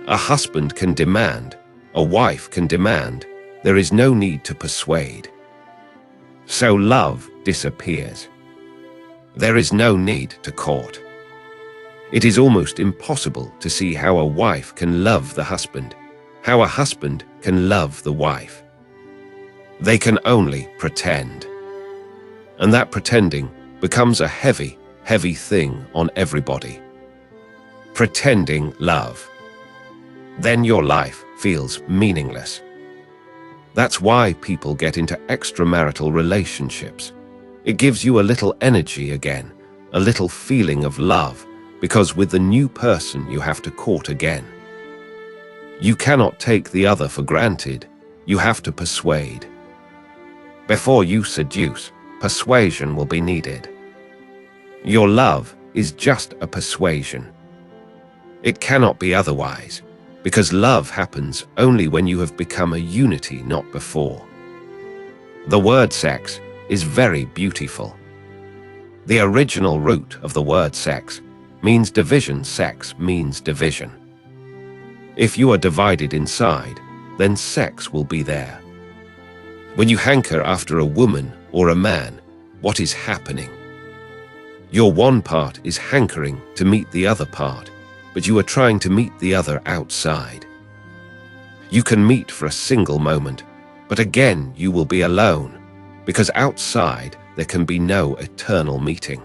[SPEAKER 1] A husband can demand, a wife can demand. There is no need to persuade. So love disappears. There is no need to court. It is almost impossible to see how a wife can love the husband, how a husband can love the wife. They can only pretend. And that pretending becomes a heavy, heavy thing on everybody. Pretending love. Then your life feels meaningless. That's why people get into extramarital relationships. It gives you a little energy again, a little feeling of love, because with the new person you have to court again. You cannot take the other for granted. You have to persuade. Before you seduce, persuasion will be needed. Your love is just a persuasion. It cannot be otherwise, because love happens only when you have become a unity, not before. The word sex is very beautiful. The original root of the word sex means division. Sex means division. If you are divided inside, then sex will be there. When you hanker after a woman or a man, what is happening? Your one part is hankering to meet the other part, but you are trying to meet the other outside. You can meet for a single moment, but again you will be alone, because outside there can be no eternal meeting.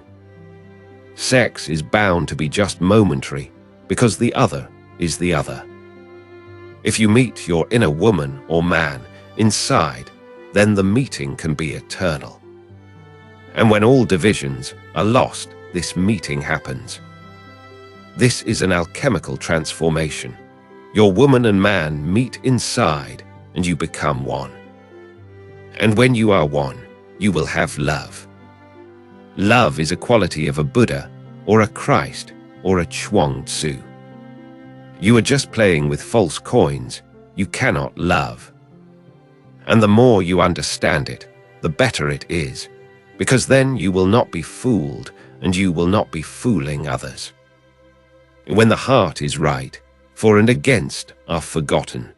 [SPEAKER 1] Sex is bound to be just momentary, because the other is the other. If you meet your inner woman or man inside, then the meeting can be eternal. And when all divisions are lost, this meeting happens. This is an alchemical transformation. Your woman and man meet inside, and you become one. And when you are one, you will have love. Love is a quality of a Buddha, or a Christ, or a Zhuangzi. You are just playing with false coins. You cannot love. And the more you understand it, the better it is, because then you will not be fooled, and you will not be fooling others. When the heart is right, for and against are forgotten.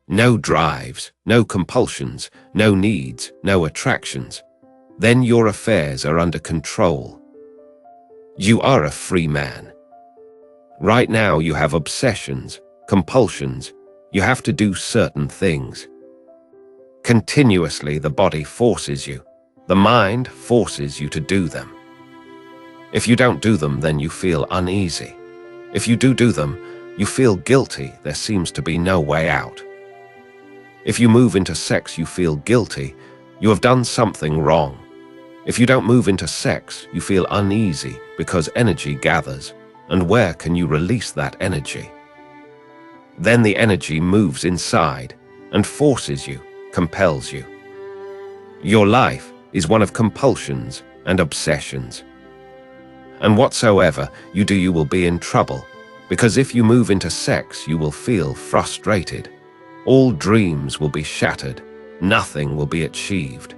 [SPEAKER 1] No drives, no compulsions, no needs, no attractions. Then your affairs are under control. You are a free man. Right now you have obsessions, compulsions. You have to do certain things. Continuously the body forces you. The mind forces you to do them. If you don't do them, then you feel uneasy. If you do them, you feel guilty. There seems to be no way out. If you move into sex, you feel guilty. You have done something wrong. If you don't move into sex, you feel uneasy because energy gathers. And where can you release that energy? Then the energy moves inside and forces you, compels you. Your life is one of compulsions and obsessions. And whatsoever you do, you will be in trouble, because if you move into sex, you will feel frustrated. All dreams will be shattered. Nothing will be achieved.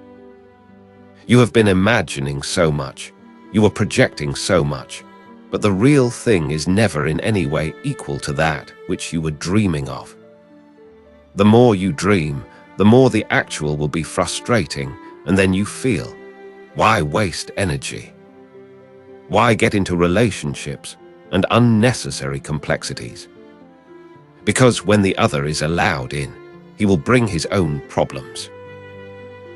[SPEAKER 1] You have been imagining so much. You are projecting so much. But the real thing is never in any way equal to that which you were dreaming of. The more you dream, the more the actual will be frustrating, and then you feel, why waste energy? Why get into relationships and unnecessary complexities? Because when the other is allowed in, he will bring his own problems.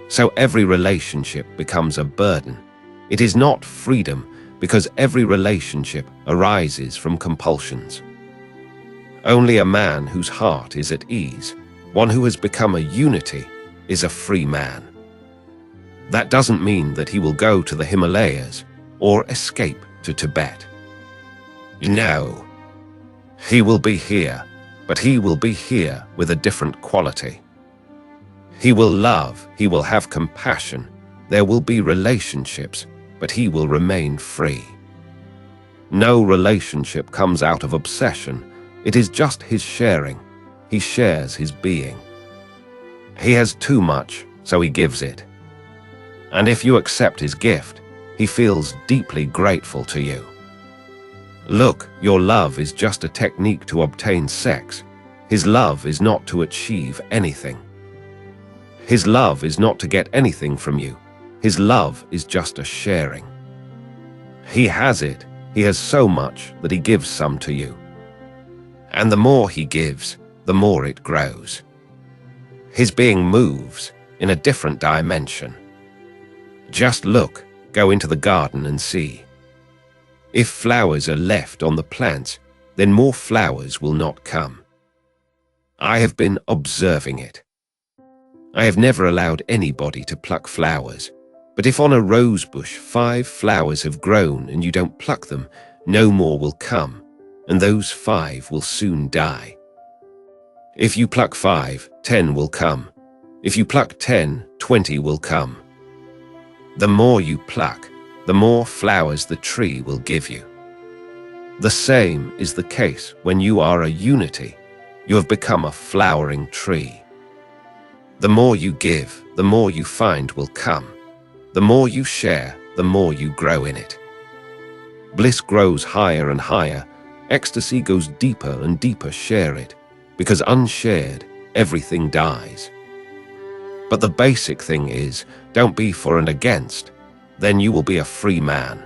[SPEAKER 1] So every relationship becomes a burden. It is not freedom, because every relationship arises from compulsions. Only a man whose heart is at ease, one who has become a unity, is a free man. That doesn't mean that he will go to the Himalayas or escape to Tibet. No. He will be here, but he will be here with a different quality. He will love, he will have compassion, there will be relationships, but he will remain free. No relationship comes out of obsession. It is just his sharing. He shares his being. He has too much, so he gives it. And if you accept his gift, he feels deeply grateful to you. Look, your love is just a technique to obtain sex. His love is not to achieve anything. His love is not to get anything from you. His love is just a sharing. He has it. He has so much that he gives some to you. And the more he gives, the more it grows. His being moves in a different dimension. Just look, go into the garden and see. If flowers are left on the plants, then more flowers will not come. I have been observing it. I have never allowed anybody to pluck flowers, but if on a rose bush 5 flowers have grown and you don't pluck them, no more will come, and those 5 will soon die. If you pluck 5, 10 will come. If you pluck 10, 20 will come. The more you pluck, the more flowers the tree will give you. The same is the case when you are a unity. You have become a flowering tree. The more you give, the more you find will come. The more you share, the more you grow in it. Bliss grows higher and higher. Ecstasy goes deeper and deeper. Share it, because unshared, everything dies. But the basic thing is, don't be for and against. Then you will be a free man.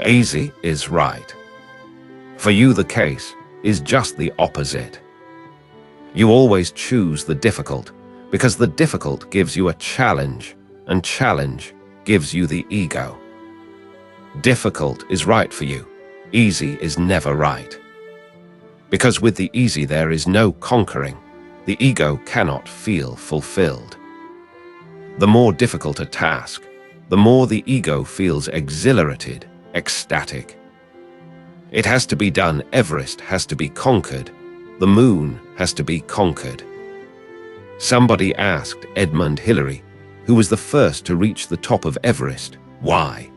[SPEAKER 1] Easy is right. For you the case is just the opposite. You always choose the difficult, because the difficult gives you a challenge, and challenge gives you the ego. Difficult is right for you. Easy is never right. Because with the easy there is no conquering. The ego cannot feel fulfilled. The more difficult a task, the more the ego feels exhilarated, ecstatic. It has to be done. Everest has to be conquered. The moon has to be conquered. Somebody asked Edmund Hillary, who was the first to reach the top of Everest, why?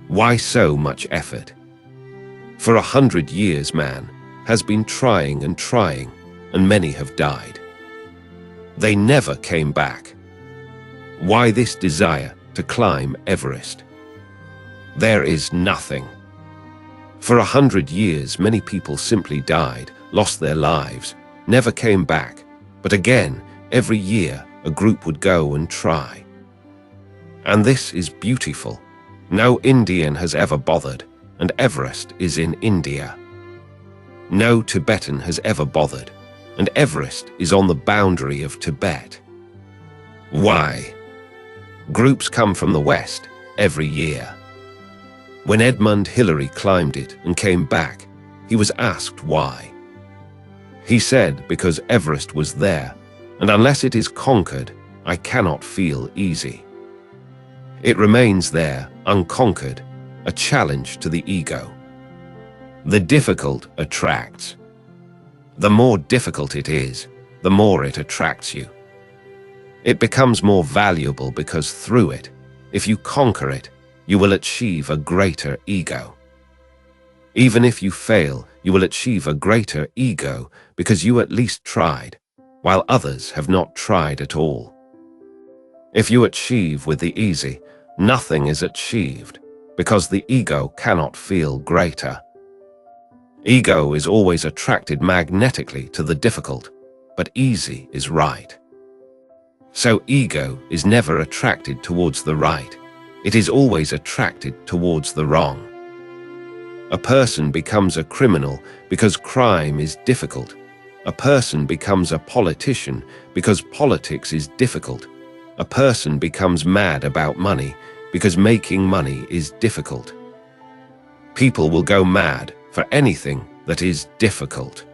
[SPEAKER 1] Why so much effort? For 100 years man has been trying, and many have died. They never came back. Why this desire to climb Everest? There is nothing. For 100 years many people simply died, lost their lives, never came back, but again, every year a group would go and try. And this is beautiful. No Indian has ever bothered, and Everest is in India. No Tibetan has ever bothered, and Everest is on the boundary of Tibet. Why? Groups come from the West every year. When Edmund Hillary climbed it and came back, he was asked why. He said, because Everest was there, and unless it is conquered, I cannot feel easy. It remains there, unconquered, a challenge to the ego. The difficult attracts. The more difficult it is, the more it attracts you. It becomes more valuable because through it, if you conquer it, you will achieve a greater ego. Even if you fail, you will achieve a greater ego because you at least tried, while others have not tried at all. If you achieve with the easy, nothing is achieved because the ego cannot feel greater. Ego is always attracted magnetically to the difficult, but easy is right. So ego is never attracted towards the right. It is always attracted towards the wrong. A person becomes a criminal because crime is difficult. A person becomes a politician because politics is difficult. A person becomes mad about money because making money is difficult. People will go mad for anything that is difficult.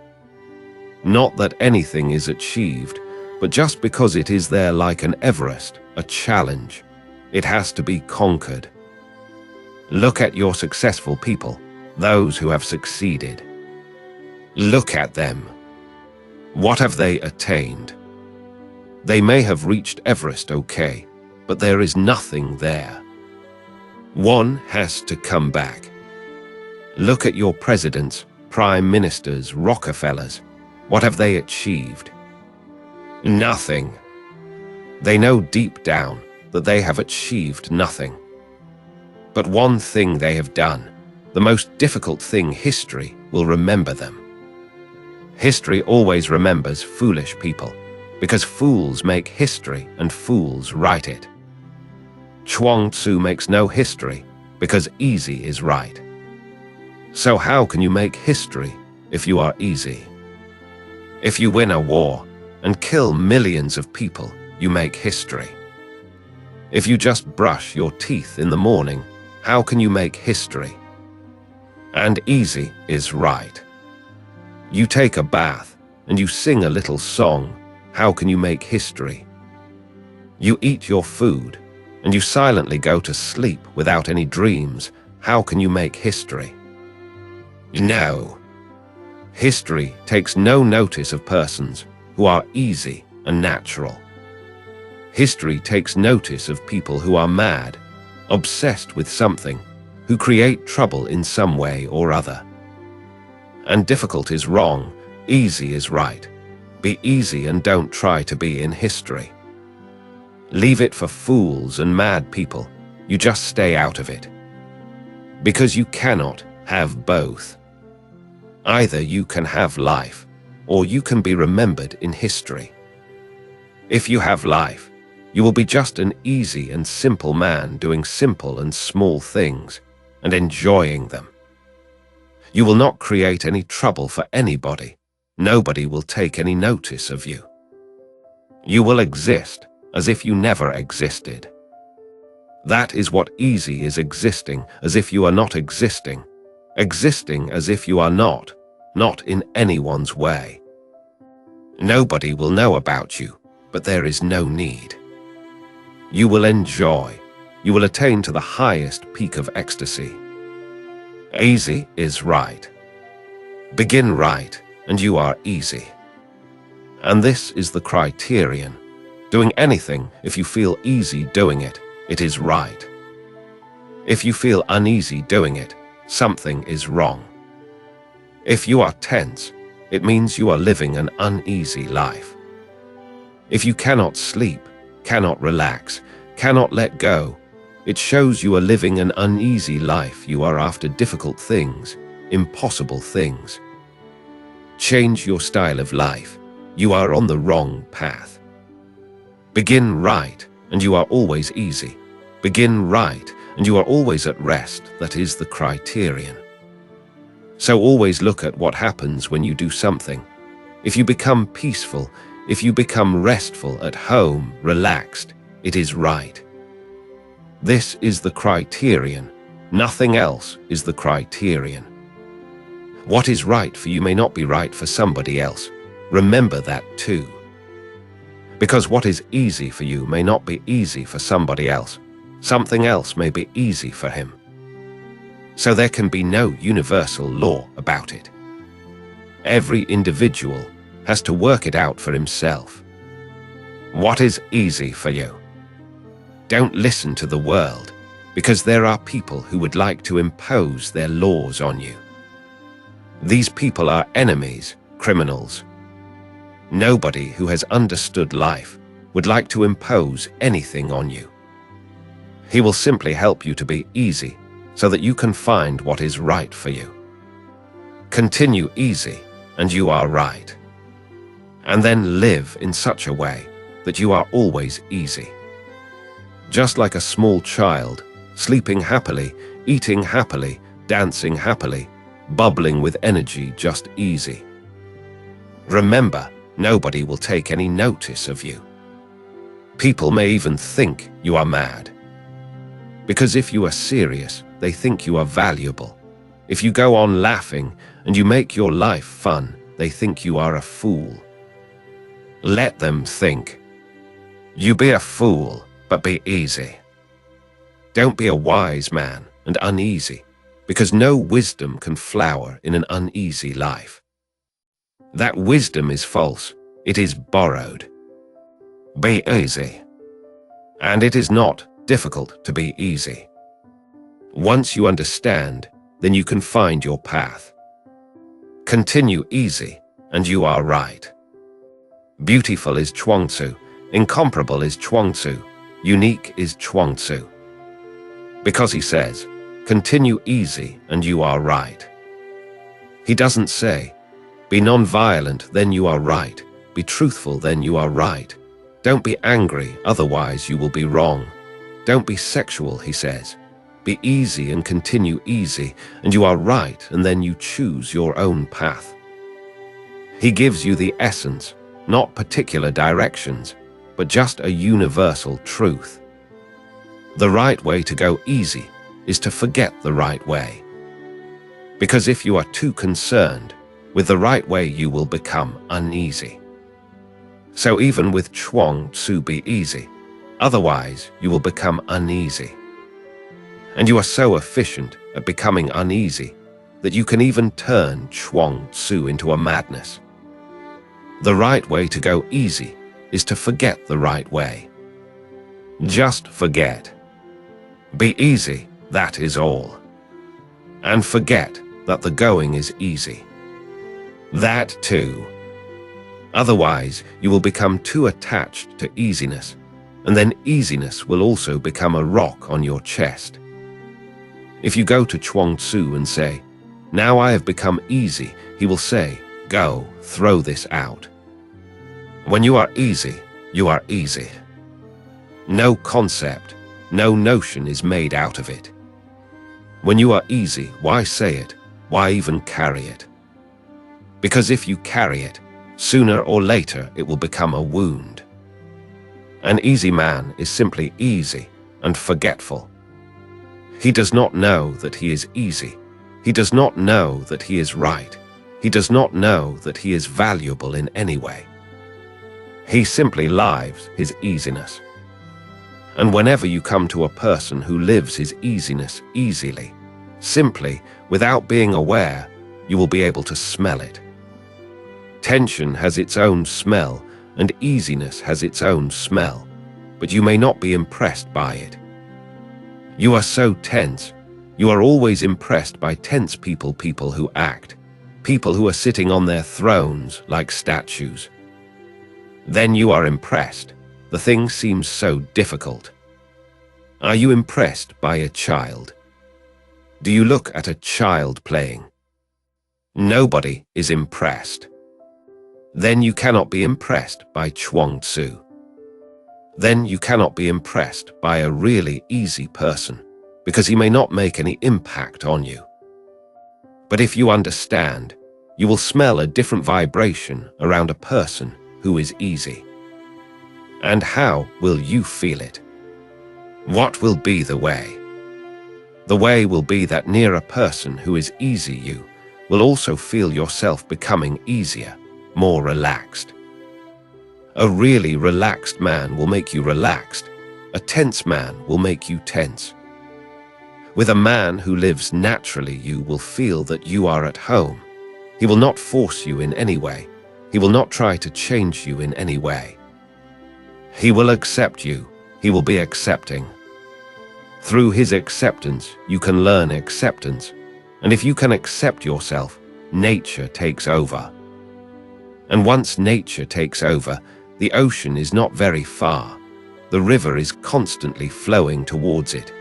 [SPEAKER 1] Not that anything is achieved, but just because it is there like an Everest, a challenge. It has to be conquered. Look at your successful people, those who have succeeded. Look at them. What have they attained? They may have reached Everest okay, but there is nothing there. One has to come back. Look at your presidents, prime ministers, Rockefellers. What have they achieved? Nothing. They know deep down that they have achieved nothing. But one thing they have done, the most difficult thing, history will remember them. History always remembers foolish people, because fools make history and fools write it. Zhuangzi makes no history, because easy is right. So how can you make history if you are easy? If you win a war and kill millions of people, you make history. If you just brush your teeth in the morning, how can you make history? And easy is right. You take a bath and you sing a little song, how can you make history? You eat your food and you silently go to sleep without any dreams, how can you make history? No. History takes no notice of persons who are easy and natural. History takes notice of people who are mad, obsessed with something, who create trouble in some way or other. And difficult is wrong, easy is right. Be easy and don't try to be in history. Leave it for fools and mad people, you just stay out of it. Because you cannot have both. Either you can have life, or you can be remembered in history. If you have life, you will be just an easy and simple man doing simple and small things and enjoying them. You will not create any trouble for anybody. Nobody will take any notice of you. You will exist as if you never existed. That is what easy is, existing as if you are not existing, existing as if you are not in anyone's way. Nobody will know about you, but there is no need. You will enjoy. You will attain to the highest peak of ecstasy. Easy is right. Begin right, and you are easy. And this is the criterion. Doing anything, if you feel easy doing it, it is right. If you feel uneasy doing it, something is wrong. If you are tense, it means you are living an uneasy life. If you cannot sleep, cannot relax, cannot let go, it shows you are living an uneasy life. You are after difficult things, impossible things. Change your style of life. You are on the wrong path. Begin right, and you are always easy. Begin right, and you are always at rest. That is the criterion. So always look at what happens when you do something. If you become peaceful, if you become restful, at home, relaxed, it is right. This is the criterion. Nothing else is the criterion. What is right for you may not be right for somebody else. Remember that too. Because what is easy for you may not be easy for somebody else. Something else may be easy for him. So there can be no universal law about it. Every individual has to work it out for himself. What is easy for you? Don't listen to the world, because there are people who would like to impose their laws on you. These people are enemies, criminals. Nobody who has understood life would like to impose anything on you. He will simply help you to be easy so that you can find what is right for you. Continue easy and you are right. And then live in such a way that you are always easy. Just like a small child, sleeping happily, eating happily, dancing happily, bubbling with energy, just easy. Remember, nobody will take any notice of you. People may even think you are mad. Because if you are serious, they think you are valuable. If you go on laughing and you make your life fun, they think you are a fool. Let them think. You be a fool, but be easy. Don't be a wise man and uneasy, because no wisdom can flower in an uneasy life. That wisdom is false, it is borrowed. Be easy. And it is not difficult to be easy. Once you understand, then you can find your path. Continue easy, and you are right. Beautiful is Zhuangzi, incomparable is Zhuangzi, unique is Zhuangzi. Because he says, continue easy and you are right. He doesn't say, be non-violent, then you are right. Be truthful, then you are right. Don't be angry, otherwise you will be wrong. Don't be sexual, he says. Be easy and continue easy, and you are right, and then you choose your own path. He gives you the essence, not particular directions, but just a universal truth. The right way to go easy is to forget the right way. Because if you are too concerned with the right way, you will become uneasy. So even with Zhuangzi, be easy, otherwise you will become uneasy. And you are so efficient at becoming uneasy that you can even turn Zhuangzi into a madness. The right way to go easy is to forget the right way. Just forget. Be easy, that is all. And forget that the going is easy. That too. Otherwise, you will become too attached to easiness, and then easiness will also become a rock on your chest. If you go to Zhuangzi and say, now I have become easy, he will say, go, throw this out. When you are easy, you are easy. No concept, no notion is made out of it. When you are easy, why say it? Why even carry it? Because if you carry it, sooner or later it will become a wound. An easy man is simply easy and forgetful. He does not know that he is easy. He does not know that he is right. He does not know that he is valuable in any way. He simply lives his easiness. And whenever you come to a person who lives his easiness easily, simply, without being aware, you will be able to smell it. Tension has its own smell, and easiness has its own smell, but you may not be impressed by it. You are so tense. You are always impressed by tense people who act, people who are sitting on their thrones like statues. Then you are impressed. The thing seems so difficult. Are you impressed by a child? Do you look at a child playing? Nobody is impressed. Then you cannot be impressed by Zhuangzi. Then you cannot be impressed by a really easy person, because he may not make any impact on you. But if you understand, you will smell a different vibration around a person who is easy. And how will you feel it? What will be the way? The way will be that near a person who is easy, you will also feel yourself becoming easier, more relaxed. A really relaxed man will make you relaxed. A tense man will make you tense. With a man who lives naturally, you will feel that you are at home. He will not force you in any way. He will not try to change you in any way. He will accept you. He will be accepting. Through his acceptance, you can learn acceptance. And if you can accept yourself, nature takes over. And once nature takes over, the ocean is not very far. The river is constantly flowing towards it.